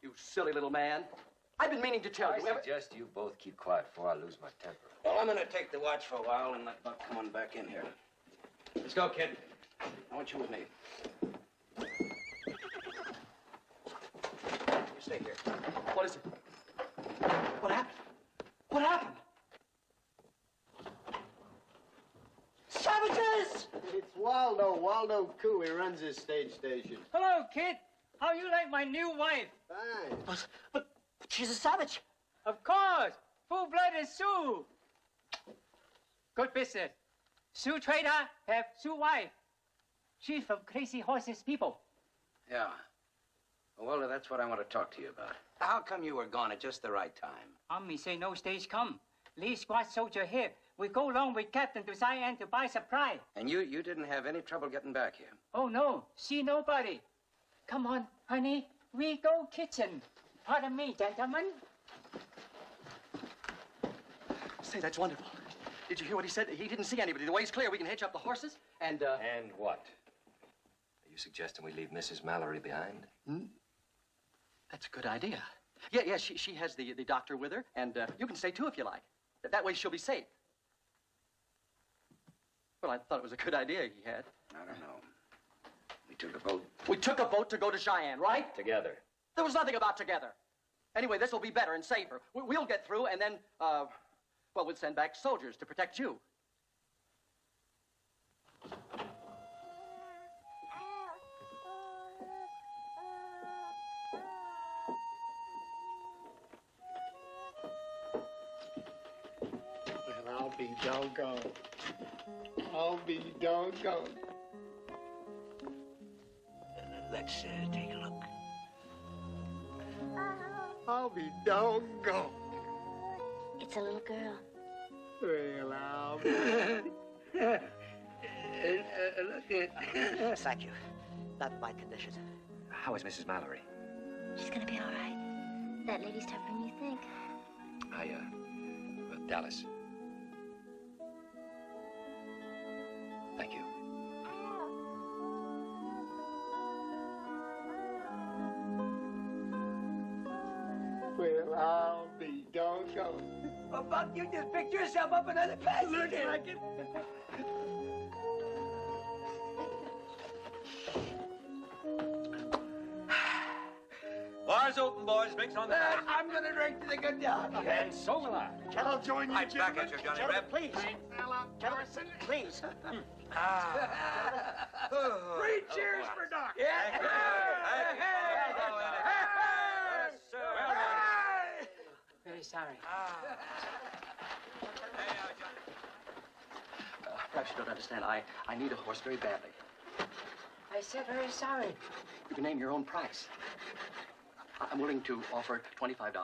You silly little man. I've been meaning to tell I you. suggest you both keep quiet before I lose my temper. Well, I'm gonna take the watch for a while and let Buck come on back in here. Let's go, kid. I want you with me. You stay here. What is it? What happened? What happened? Savages! It's Waldo Coo. He runs this stage station. Hello, kid. How you like my new wife? Fine. But she's a savage. Of course. Full-blooded Sioux. Good business. Sioux trader have Sioux wife. She's from Crazy Horses people. Yeah. Well, that's what I want to talk to you about. How come you were gone at just the right time? Army say no stage come. Lee squad soldier here. We go along with Captain to Cheyenne to buy supply. And you didn't have any trouble getting back here? Oh, no. See nobody. Come on, honey. We go kitchen. Pardon me, gentlemen. Say, that's wonderful. Did you hear what he said? He didn't see anybody. The way's clear. We can hitch up the horses and, And what? Are you suggesting we leave Mrs. Mallory behind? That's a good idea. Yeah, she has the doctor with her, and you can stay too if you like. That way she'll be safe. Well, I thought it was a good idea he had. I don't know. We took a boat. We took a boat to go to Cheyenne, right? Together. There was nothing about together. Anyway, this will be better and safer. We'll get through, and then, well, we'll send back soldiers to protect you. Well, I'll be doggone. I'll be doggone. Let's take a look. I'll be doggone. It's a little girl. Well, I'll be... Look at... Thank you. Not in my condition. How is Mrs. Mallory? She's gonna be all right. That lady's tougher than you think. Dallas. Thank you. Well, I'll be doggone. Oh, Buck, you just picked yourself up another passenger. Looks like it. All Bar's open, boys. Drinks on the house. I'm gonna drink to the good dog. And so will I. I'll join you, Right back at you, Johnny Reb. Please. Gentlemen, please. Three cheers for Doc. Thank you. Yes, sir. Very sorry. Perhaps you don't understand. I need a horse very badly. I said very sorry. You can name your own price. I'm willing to offer $25.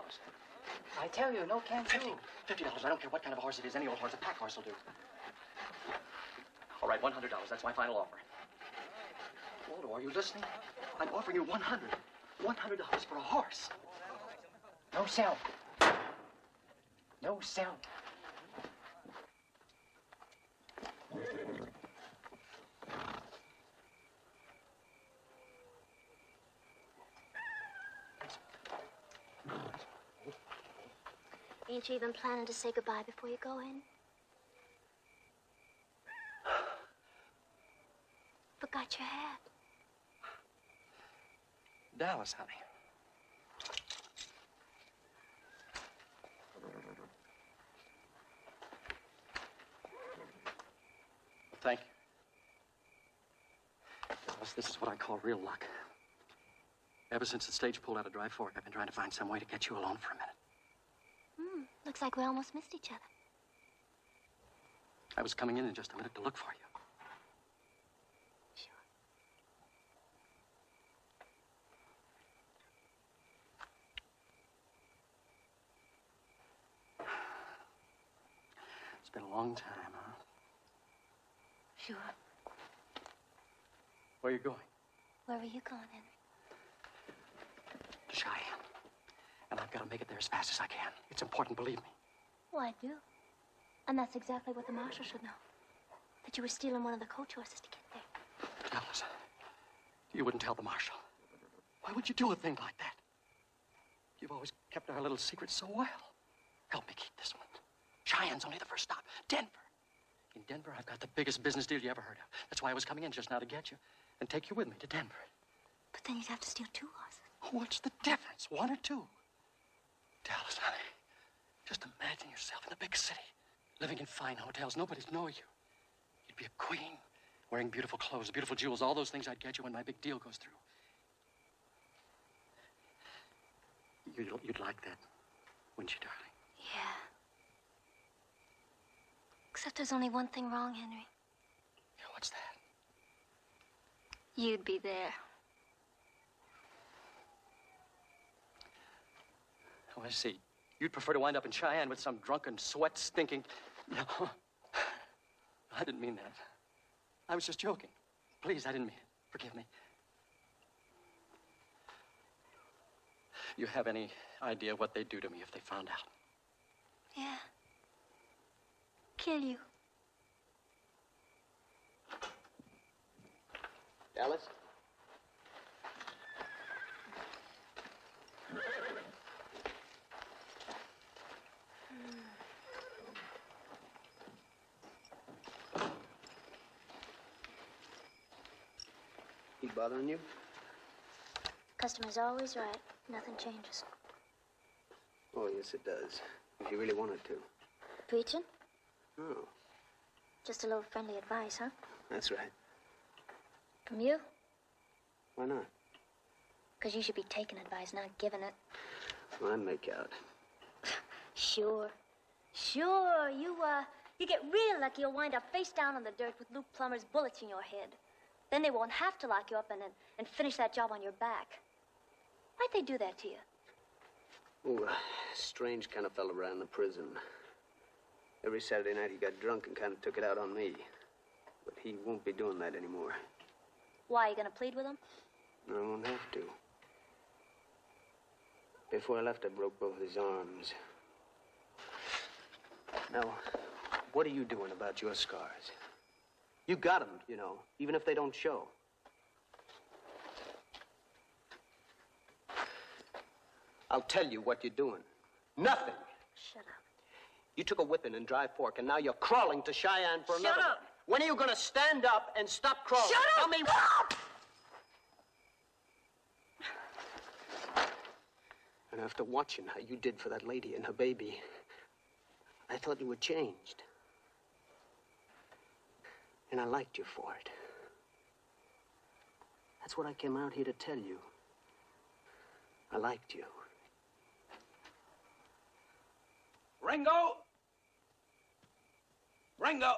I tell you, no can't do. $50. I don't care what kind of horse it is. Any old horse, a pack horse will do. All right, $100. That's my final offer. Waldo, are you listening? I'm offering you $100. $100 for a horse. No sell. No sell. Ain't you even planning to say goodbye before you go in? Forgot your hat. Dallas, honey. Thank you. Dallas, this is what I call real luck. Ever since the stage pulled out of Dry Fork, I've been trying to find some way to get you alone for a minute. Looks like we almost missed each other. I was coming in just a minute to look for you. Sure. It's been a long time, huh? Sure. Where are you going? Where are you going, Henry? To Cheyenne. And I've got to make it there as fast as I can. It's important, believe me. Well, I do. And that's exactly what the marshal should know. That you were stealing one of the coach horses to get there. Dallas, you wouldn't tell the marshal. Why would you do a thing like that? You've always kept our little secret so well. Help me keep this one. Cheyenne's only the first stop. Denver. In Denver, I've got the biggest business deal you ever heard of. That's why I was coming in just now to get you and take you with me to Denver. But then you'd have to steal 2 horses. What's the difference? 1 or 2? Dallas, honey, just imagine yourself in a big city, living in fine hotels. Nobody'd know you. You'd be a queen, wearing beautiful clothes, beautiful jewels, all those things I'd get you when my big deal goes through. You'd like that, wouldn't you, darling? Yeah. Except there's only one thing wrong, Henry. Yeah, what's that? You'd be there. Oh, I see. You'd prefer to wind up in Cheyenne with some drunken, sweat-stinking... No. I didn't mean that. I was just joking. Please, I didn't mean it. Forgive me. You have any idea what they'd do to me if they found out? Yeah. Kill you. Dallas? He bothering you? Customer's always right. Nothing changes. Oh, yes, it does. If you really wanted to. Preaching? Oh, Just a little friendly advice, huh? that's right. From you? Why not? Because you should be taking advice, not giving it. Well, I'd make out. Sure. Sure. You get real lucky, you'll wind up face down on the dirt with Luke Plummer's bullets in your head. Then they won't have to lock you up and finish that job on your back. Why'd they do that to you? Oh, a strange kind of fella around the prison. Every Saturday night he got drunk and kind of took it out on me. But he won't be doing that anymore. Why, you gonna plead with him? No, I won't have to. Before I left, I broke both his arms. Now, what are you doing about your scars? You got them, you know, even if they don't show. I'll tell you what you're doing. Nothing. Shut up. You took a whipping in Dry Fork, and now you're crawling to Cheyenne for another. Shut up! When are you going to stand up and stop crawling? Shut up! Tell me. And after watching how you did for that lady and her baby, I thought you were changed. And I liked you for it. That's what I came out here to tell you. I liked you. Ringo! Ringo!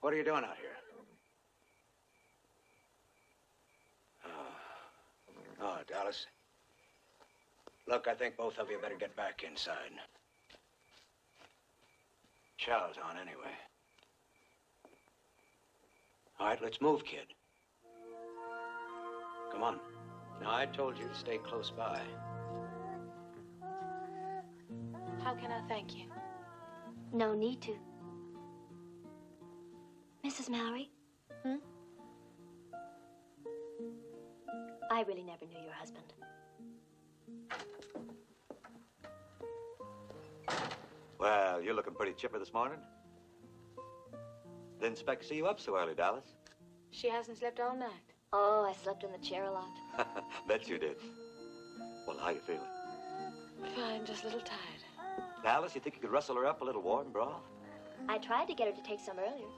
What are you doing out here? Oh, Dallas. Look, I think both of you better get back inside. Chow's on anyway. All right, let's move, kid. Come on. Now, I told you to stay close by. How can I thank you? No need to. Mrs. Mallory? I really never knew your husband. Well, you're looking pretty chipper this morning. Didn't expect to see you up so early, Dallas. She hasn't slept all night. Oh, I slept in the chair a lot. Bet you did. Well, how you feeling? Fine, just a little tired. Dallas, you think you could rustle her up a little warm broth? I tried to get her to take some earlier.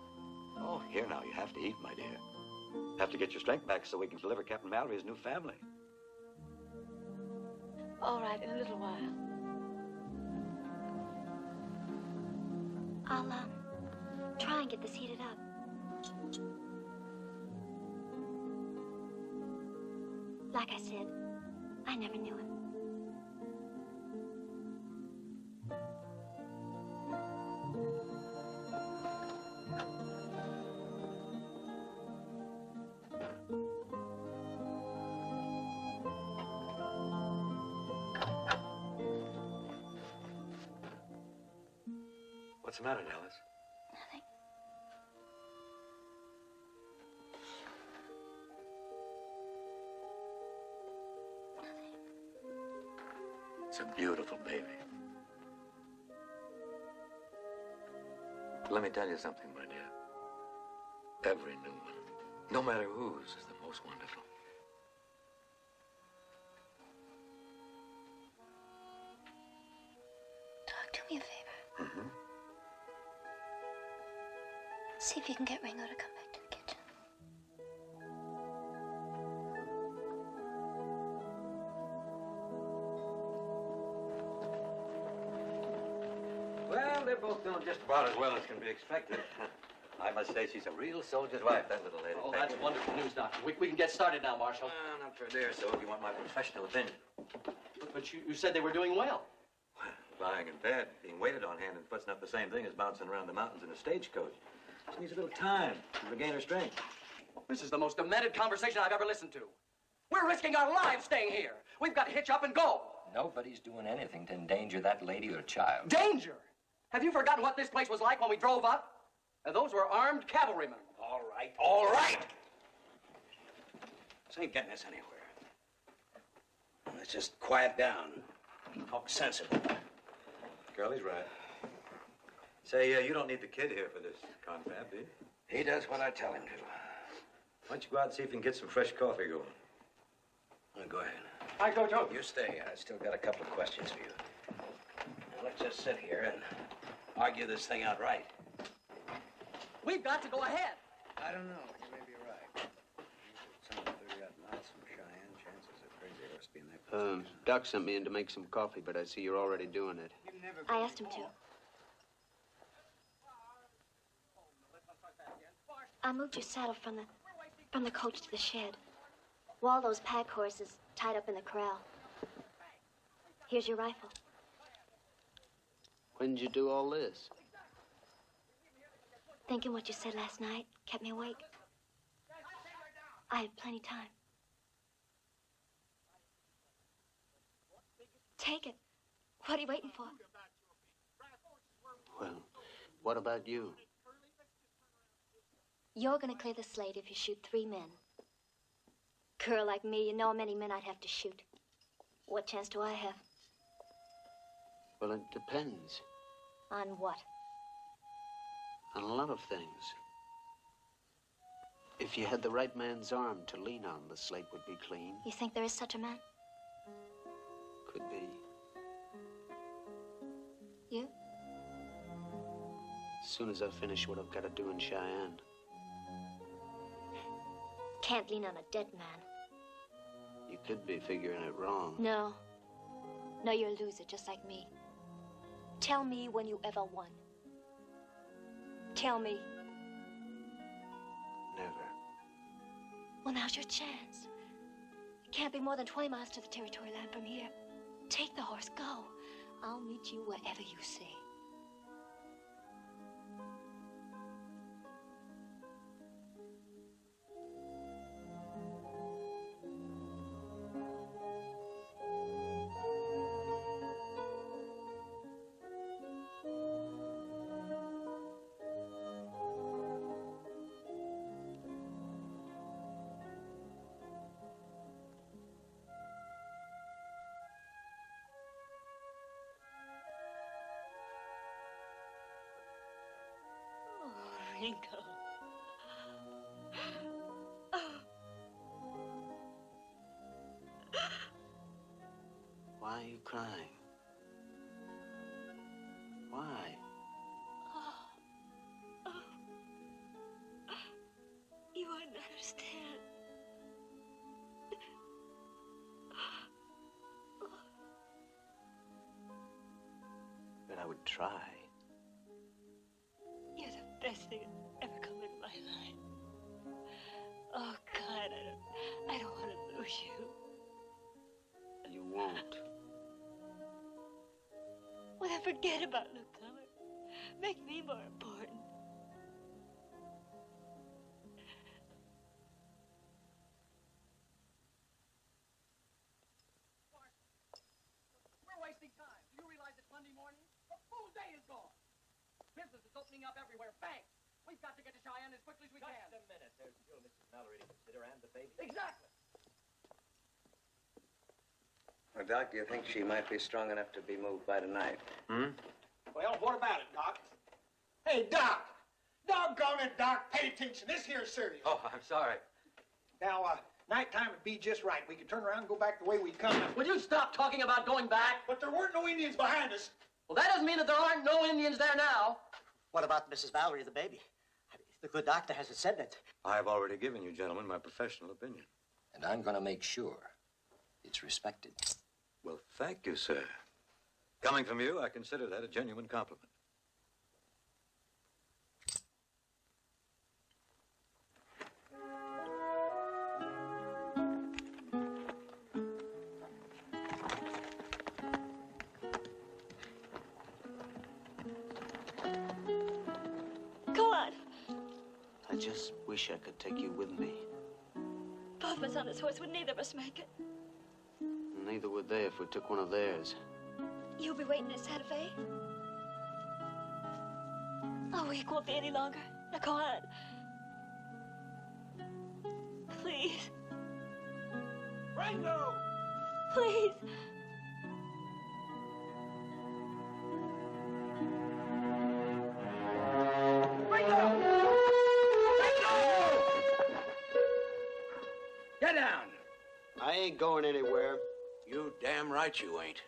Oh, here now, you have to eat, my dear. Have to get your strength back so we can deliver Captain Mallory's new family. All right, in a little while. I'll, try and get this heated up. Like I said, I never knew him. What's the matter, Dallas? Nothing. It's a beautiful baby. Let me tell you something, my dear. Every new one, no matter whose, is the most wonderful. Doc, do me a favor. Mm-hmm. See if you can get Ringo to come back to the kitchen. Well, they're both doing just about as well as can be expected. I must say she's a real soldier's wife, that little lady. Oh, that's wonderful news, Doctor. We can get started now, Marshal. Not for there, so if you want my professional opinion. But you said they were doing well. Lying in bed, being waited on hand and foot's not the same thing as bouncing around the mountains in a stagecoach. She needs a little time to regain her strength. This is the most demented conversation I've ever listened to. We're risking our lives staying here. We've got to hitch up and go. Nobody's doing anything to endanger that lady or child. Danger! Have you forgotten what this place was like when we drove up? And those were armed cavalrymen. All right, all right! This ain't getting us anywhere. Let's just quiet down. Talk sensible. Girlie's right. Say, you don't need the kid here for this confab, do you? He does what I tell him to. Why don't you go out and see if you can get some fresh coffee going? Go ahead. I go, Joe. You stay. I still got a couple of questions for you. Now, let's just sit here and argue this thing out right. We've got to go ahead. I don't know. You may be right. Some 30-odd knots from Cheyenne. Chances of crazy horse being there. Doc sent me in to make some coffee, but I see you're already doing it. I asked him to. I moved your saddle from the coach to the shed. Waldo's pack horse is tied up in the corral. Here's your rifle. When did you do all this? Thinking what you said last night kept me awake. I had plenty time. Take it. What are you waiting for? Well, what about you? You're gonna clear the slate if you shoot 3 men. Girl like me, you know how many men I'd have to shoot. What chance do I have? Well, it depends. On what? On a lot of things. If you had the right man's arm to lean on, the slate would be clean. You think there is such a man? Could be. You? As soon as I finish what I've got to do in Cheyenne. Can't lean on a dead man. You could be figuring it wrong. No. No, you're a loser, just like me. Tell me when you ever won. Tell me. Never. Well, now's your chance. It can't be more than 20 miles to the territory line from here. Take the horse, go. I'll meet you wherever you say. Ringo. Why are you crying? Why? You wouldn't understand. But I would try. You're the best thing that's ever come into my life. Oh, God, I don't want to lose you. You won't. Well, then forget about Luke Cummer. Make me more important. We're wasting time. Do you realize it's Monday morning? The full day is gone. Business is opening up everywhere. Bang! We've got to get to Cheyenne as quickly as we can. Just a minute. There's still Mrs. Mallory to consider and the baby. Exactly. Well, Doc, do you think she might be strong enough to be moved by tonight? Hmm? Well, what about it, Doc? Hey, Doc! Doggone it, Doc. Pay attention. This here's serious. Oh, I'm sorry. Now, nighttime would be just right. We could turn around and go back the way we come. Will you stop talking about going back? But there weren't no Indians behind us. Well, that doesn't mean that there aren't no Indians there now. What about Mrs. Mallory, the baby? The good doctor hasn't said that. I've already given you, gentlemen, my professional opinion. And I'm going to make sure it's respected. Well, thank you, sir. Coming from you, I consider that a genuine compliment. Go on. I just wish I could take you with me. Both of us on this horse would neither of us make it. Neither would they if we took one of theirs. You'll be waiting in Santa Fe? Oh, we won't be any longer. Now go on. Please. Ringo! Please. Get down. I ain't going anywhere. You damn right you ain't.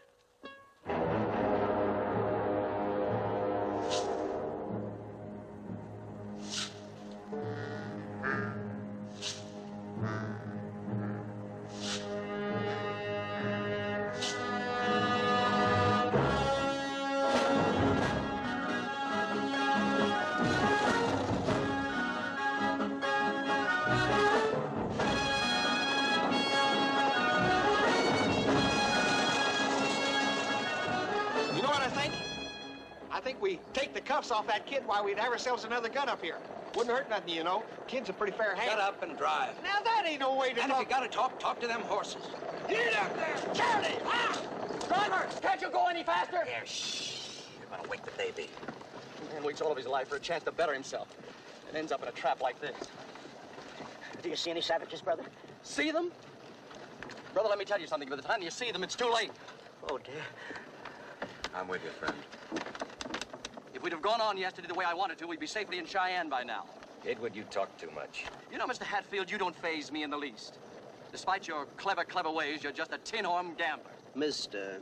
You know what I think? I think we take the cuffs off that kid while we'd have ourselves another gun up here. Wouldn't hurt nothing, you know. Kid's a pretty fair hand. Shut up and drive. Now that ain't no way to And if you gotta talk to them horses. Get up there, Charlie! Ah! Driver, can't you go any faster? Here, shh. You're gonna wake the baby. A man waits all of his life for a chance to better himself and ends up in a trap like this. Do you see any savages, brother? See them? Brother, let me tell you something. By the time you see them, it's too late. Oh, dear. I'm with you, friend. If we'd have gone on yesterday the way I wanted to, we'd be safely in Cheyenne by now. Edward, you talk too much. You know, Mr. Hatfield, you don't faze me in the least. Despite your clever ways, you're just a tin-horn gambler. Mister,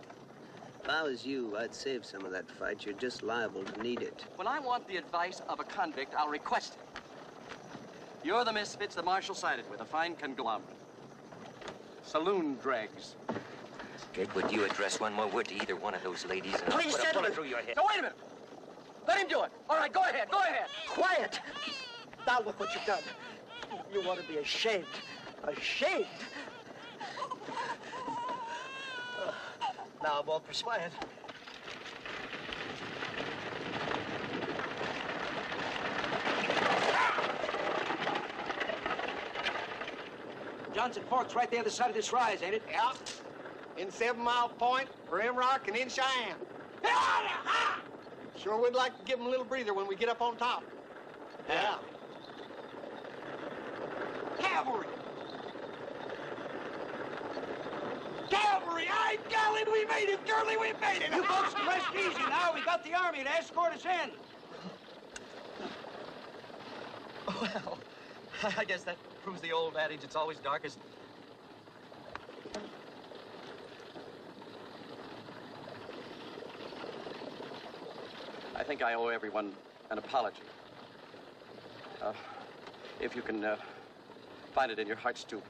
if I was you, I'd save some of that fight. You're just liable to need it. When I want the advice of a convict, I'll request it. You're the misfits the Marshal sided with, a fine conglomerate. Saloon dregs. Edward, you address one more word to either one of those ladies, and Please, I'll put a bullet gentlemen. through your head. Now, wait a minute. Let him do it. All right, go ahead, go ahead. Quiet. Now look what you've done. You ought to be ashamed. Ashamed. Now I'm all perspired. Johnson Fork's right there on the side of this rise, ain't it? Yeah. In 7 Mile Point, Rim Rock, and in Cheyenne. Sure would like to give them a little breather when we get up on top. Yeah. Cavalry! Cavalry! Ay, golly, we made it, girlie, we made it! You folks can rest easy now. We got the army to escort us in. Well, I guess that proves the old adage, it's always darkest. I think I owe everyone an apology. If you can find it in your hearts to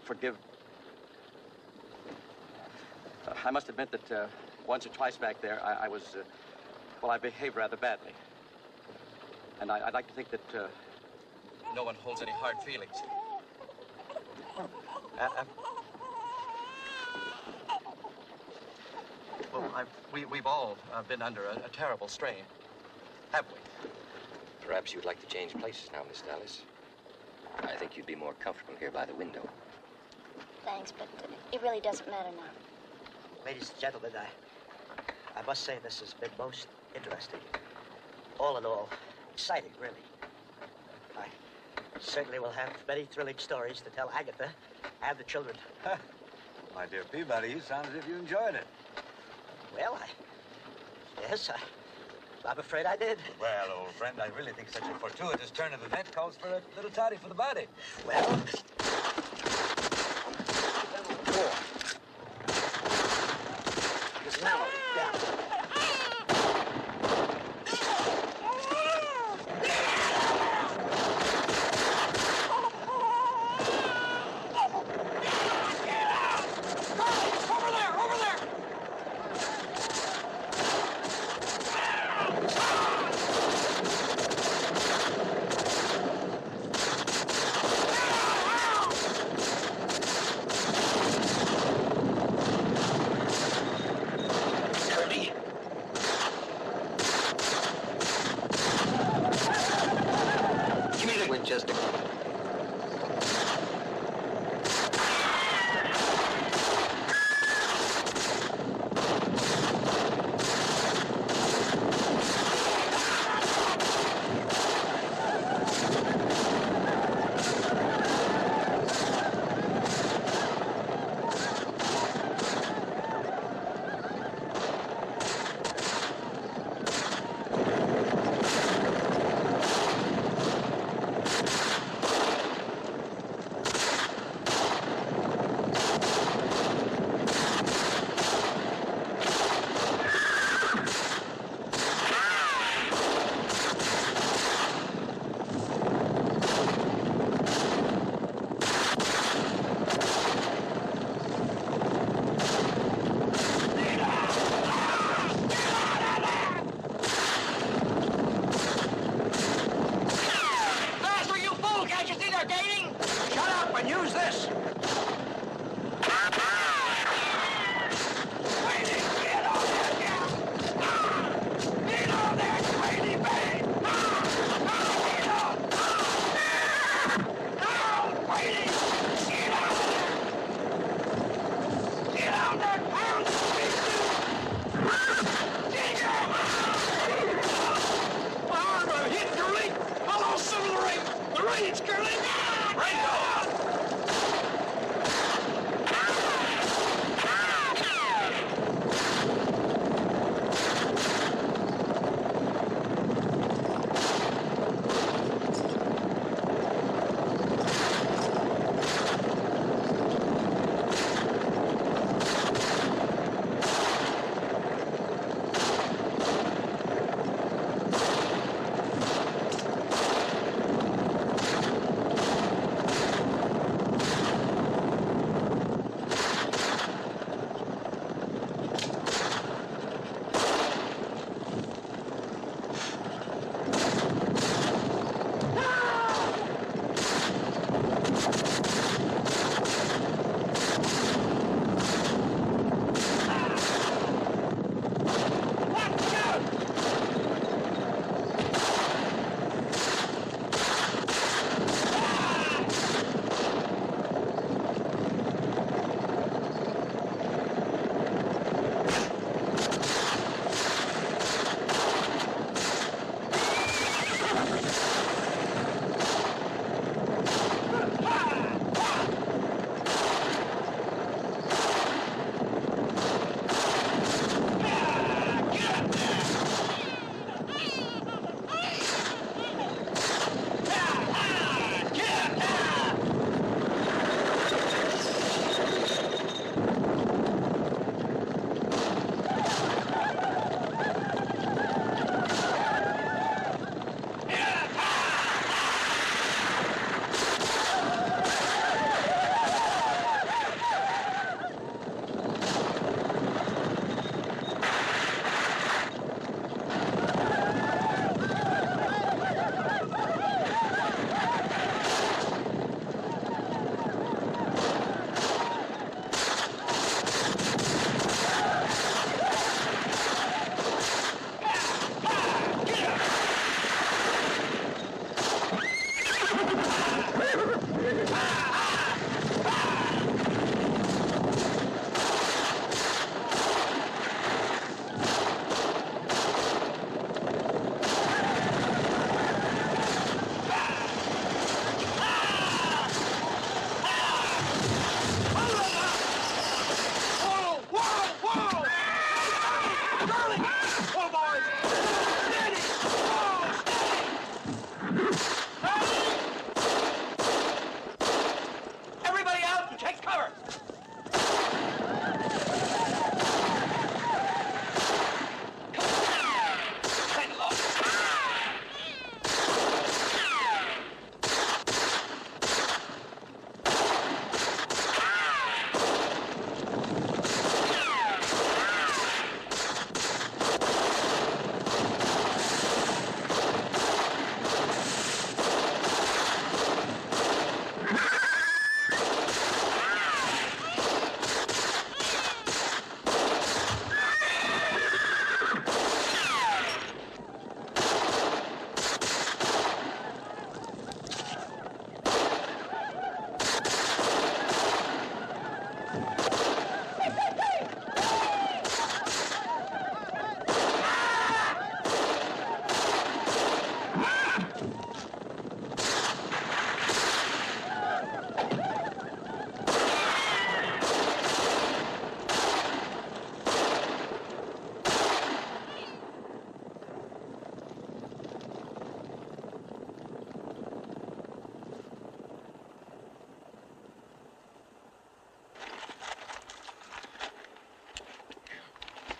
forgive. I must admit that once or twice back there, I was, well, I behaved rather badly. And I'd like to think that no one holds any hard feelings. Well, we've all been under a terrible strain, haven't we? Perhaps you'd like to change places now, Miss Dallas. I think you'd be more comfortable here by the window. Thanks, but it really doesn't matter now. Ladies and gentlemen, I must say this has been most interesting. All in all, exciting, really. I certainly will have many thrilling stories to tell Agatha and the children. My dear Peabody, you sound as if you enjoyed it. Well, yes, I'm afraid I did. Well, old friend, I really think such a fortuitous turn of event calls for a little toddy for the body. Well...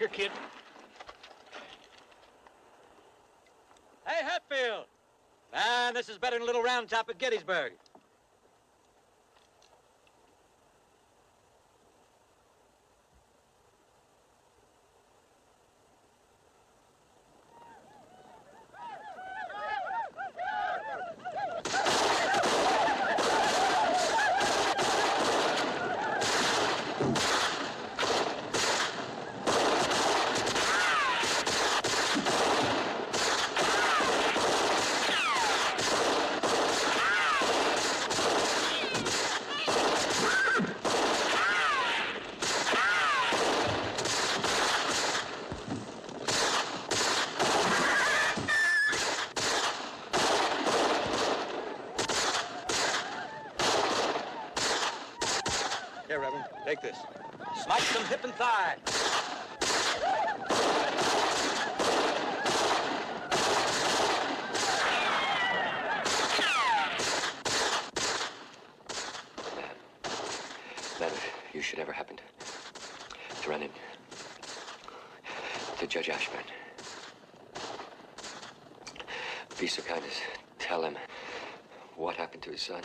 Here, kid. Hey, Hatfield! Man, this is better than a little round top at Gettysburg. Here, Reverend, take this. Smite some hip and thigh. Man, if you should ever happen to run into Judge Ashburn, be so kind as tell him what happened to his son.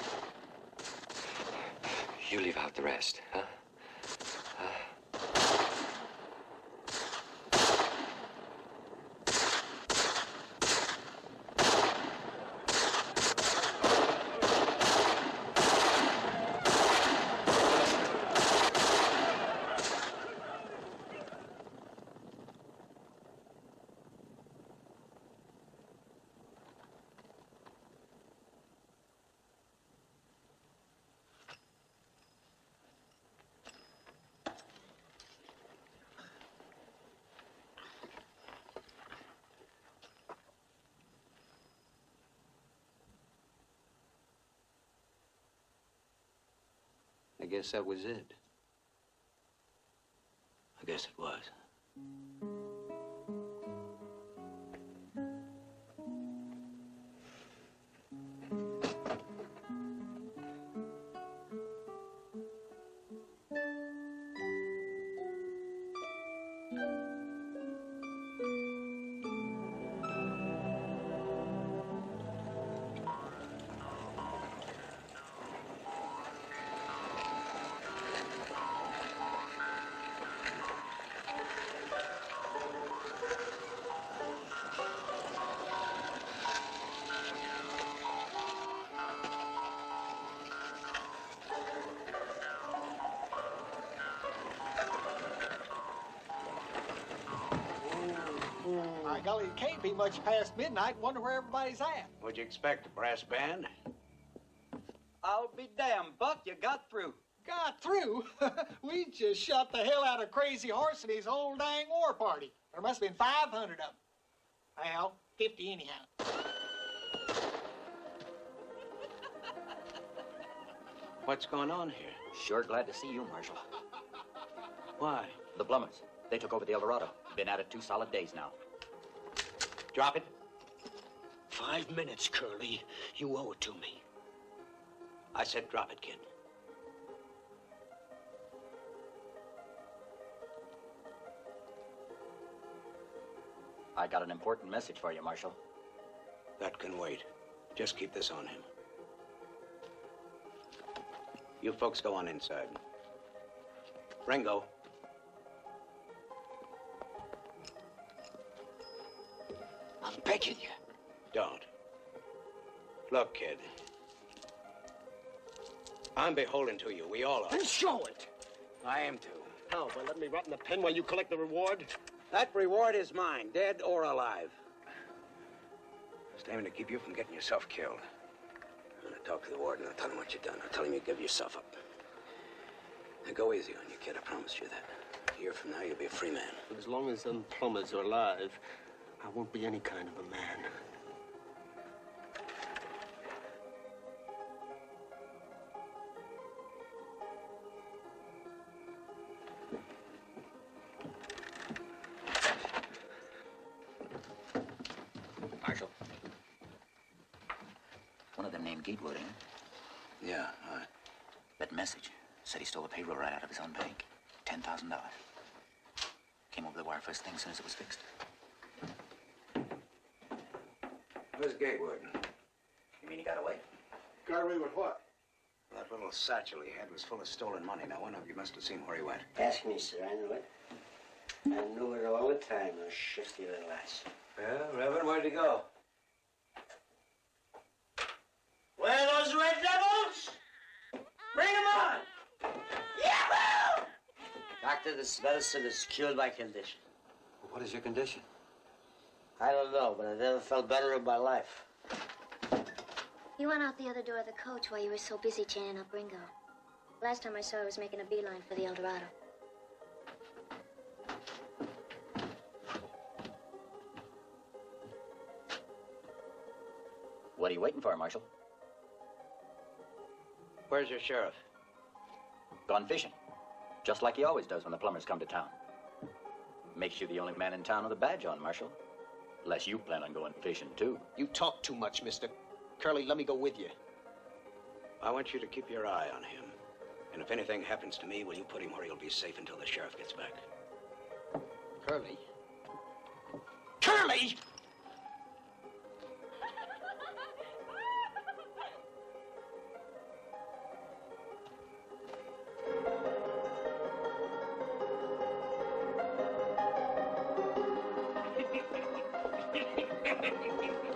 You leave out the rest, huh? I guess that was it. I guess it was. By golly, it can't be much past midnight. Wonder where everybody's at. What'd you expect, a brass band? I'll be damned, Buck, you got through. Got through? We just shot the hell out of Crazy Horse and his whole dang war party. There must have been 500 of them. Well, 50 anyhow. What's going on here? Sure glad to see you, Marshal. Why? The Plumbers. They took over the El Dorado. Been at it 2 solid days now. Drop it. 5 minutes, Curly. You owe it to me. I said drop it, kid. I got an important message for you, Marshal. That can wait. Just keep this on him. You folks go on inside. Ringo. I'm begging you. Don't. Look, kid. I'm beholden to you. We all are. Then show it. I am too. How, by letting me rot in the pen while you collect the reward? That reward is mine, dead or alive. Just aiming to keep you from getting yourself killed. I'm gonna talk to the warden. I'll tell him what you've done. I'll tell him you give yourself up. Now go easy on you, kid. I promised you that. A year from now, you'll be a free man. But as long as them plumbers are alive, I won't be any kind of a man. Marshal. One of them named Gatewood, ain't it? Yeah, That message said he stole a payroll right out of his own bank. $10,000. Came over the wire. wire first thing as soon as it was fixed. Where's Gatewood? You mean he got away? Got away with what? That little satchel he had was full of stolen money. Now, one of you must have seen where he went. Ask me, sir. I knew it. I knew it all the time, those shifty little ass. Well, Reverend, where'd he go? Where are those red devils? Bring them on! Yahoo! Doctor, this medicine has cured my condition. What is your condition? I don't know, but I never felt better in my life. You went out the other door of the coach while you were so busy chaining up Ringo. Last time I saw, he was making a beeline for the El Dorado. What are you waiting for, Marshal? Where's your sheriff? Gone fishing. Just like he always does when the plumbers come to town. Makes you the only man in town with a badge on, Marshal. Unless you plan on going fishing, too. You talk too much, mister. Curly, let me go with you. I want you to keep your eye on him. And if anything happens to me, will you put him where he'll be safe until the sheriff gets back? Curly? Curly!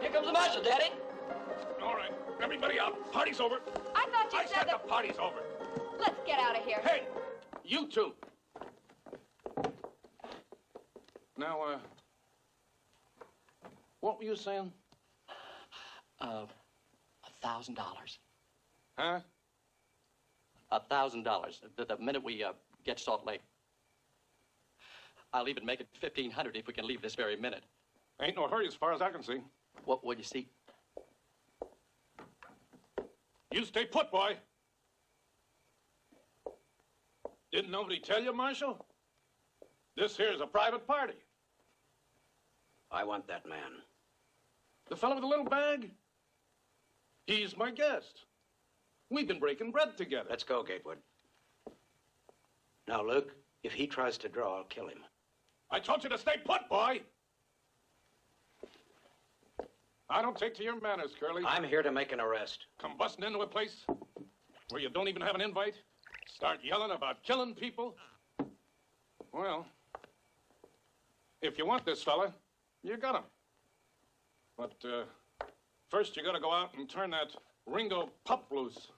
Here comes the marshal, Daddy. All right, everybody out. Party's over. I thought you I said said the party's over. Let's get out of here. Hey, you two. Now, what were you saying? $1,000. Huh? $1,000. The minute we get Salt Lake. I'll even make it $1,500 if we can leave this very minute. Ain't no hurry as far as I can see. What would you see? You stay put, boy. Didn't nobody tell you, Marshal? This here's a private party. I want that man. The fellow with the little bag? He's my guest. We've been breaking bread together. Let's go, Gatewood. Now, Luke, if he tries to draw, I'll kill him. I told you to stay put, boy. I don't take to your manners, Curly. I'm here to make an arrest. Come busting into a place where you don't even have an invite? Start yelling about killing people? Well, if you want this fella, you got him. But first you gotta go out and turn that Ringo pup loose.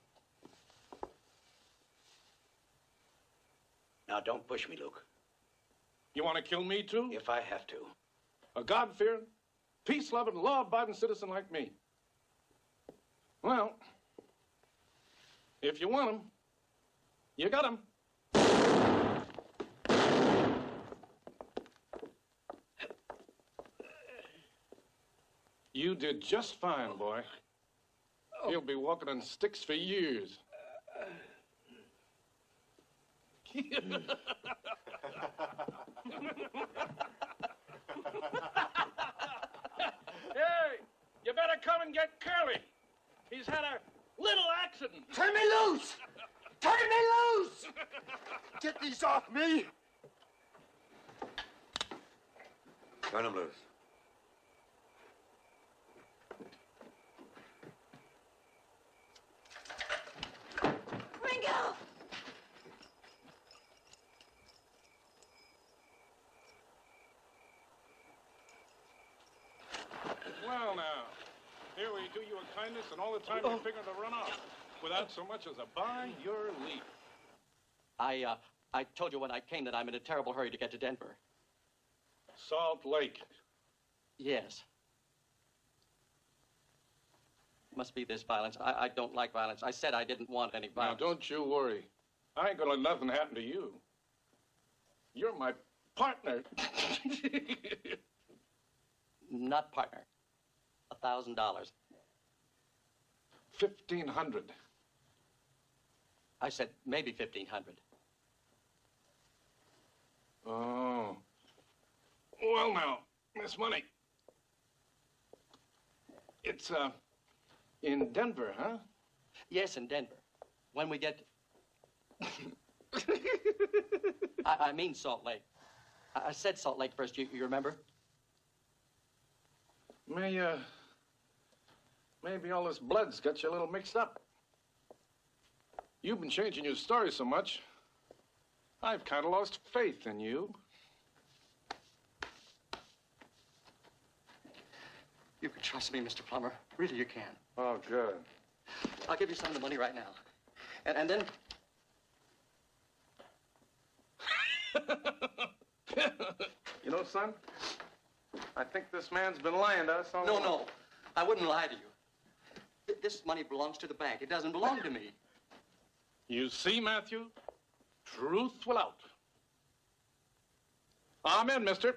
Now, don't push me, Luke. You want to kill me, too? If I have to. A God-fearing, peace-loving, law-abiding citizen like me. Well, if you want him, you got him. You did just fine, boy. He'll be walking on sticks for years. Hey, you better come and get Curly. He's had a little accident. Turn me loose! Turn me loose! Get these off me! Turn him loose. Ringo! Well, now, here we do you a kindness, and all the time you're figuring to run off without so much as a by your leave. I told you when I came that I'm in a terrible hurry to get to Denver. Salt Lake. Yes. Must be this violence. I don't like violence. I said I didn't want any violence. Now, don't you worry. I ain't gonna let nothing happen to you. You're my partner. Not partner. $1,000. 1,500. I said maybe 1,500. Oh. Well, now, Miss Money. It's, in Denver, huh? Yes, in Denver. When we get... I mean Salt Lake. I said Salt Lake first, you remember? Maybe all this blood's got you a little mixed up. You've been changing your story so much, I've kind of lost faith in you. You can trust me, Mr. Plummer. Really, you can. Oh, good. I'll give you some of the money right now. And then... You know, son, I think this man's been lying to us all along. No. I wouldn't lie to you. This money belongs to the bank. It doesn't belong to me. You see, Matthew? Truth will out. Amen, mister.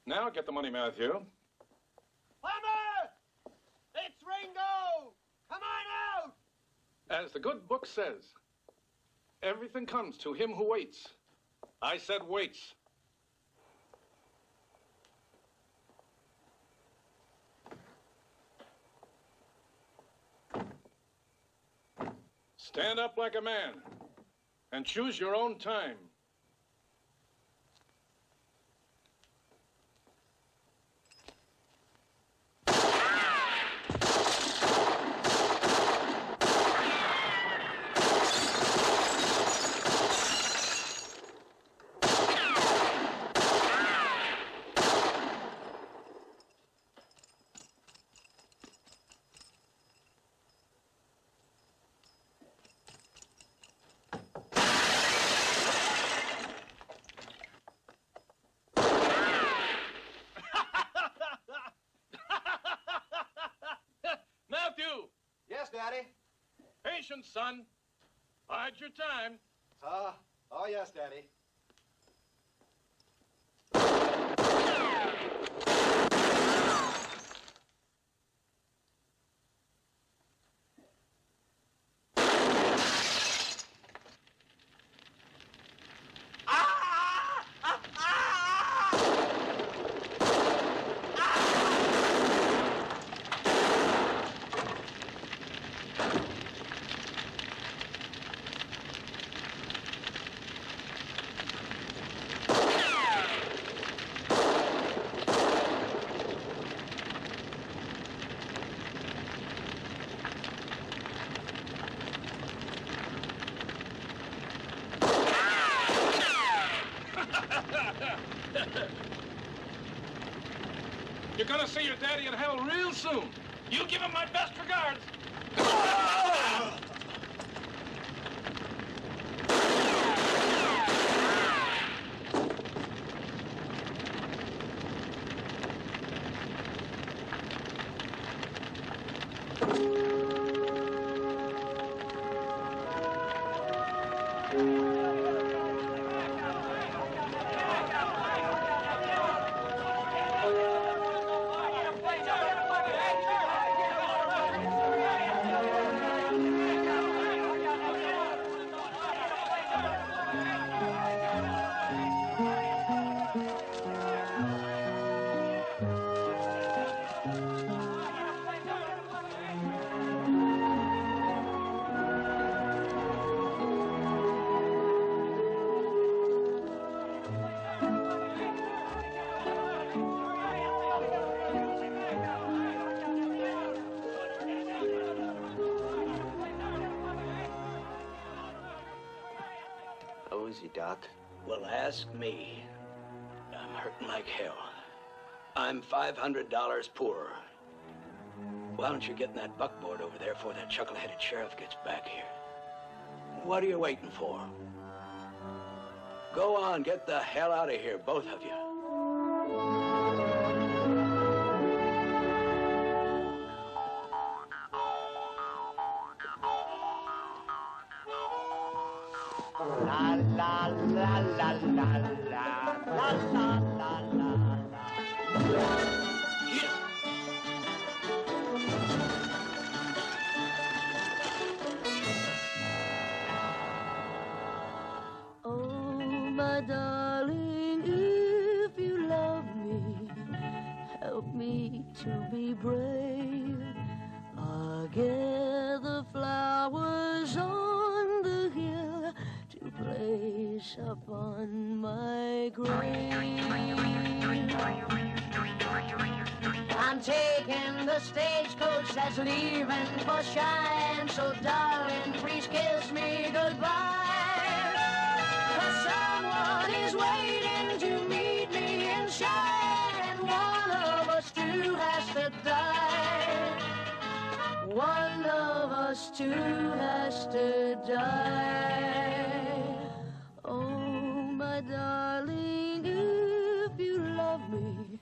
Now get the money, Matthew. Plumber! It's Ringo! Come on out! As the good book says, everything comes to him who waits. I said waits. Stand up like a man and choose your own time. Daddy. Patience, son. Bide your time. Oh, yes, Daddy. You're gonna see your daddy in hell real soon. You give him my best regards. How is he, Doc? Well, ask me. I'm hurting like hell. I'm $500 poorer. Why don't you get in that buckboard over there before that chuckle-headed sheriff gets back here? What are you waiting for? Go on, get the hell out of here, both of you. La la la la la la la la la la. Oh, my darling, if you love me, help me to be brave. I'll gather flowers on the hill kiss upon my grave. I'm taking the stagecoach that's leaving for Cheyenne, so darling, please kiss me goodbye. 'Cause someone is waiting to meet me in Cheyenne, and one of us two has to die. One of us two has to die. Oh, my darling, if you love me,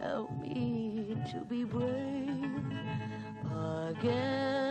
help me to be brave again.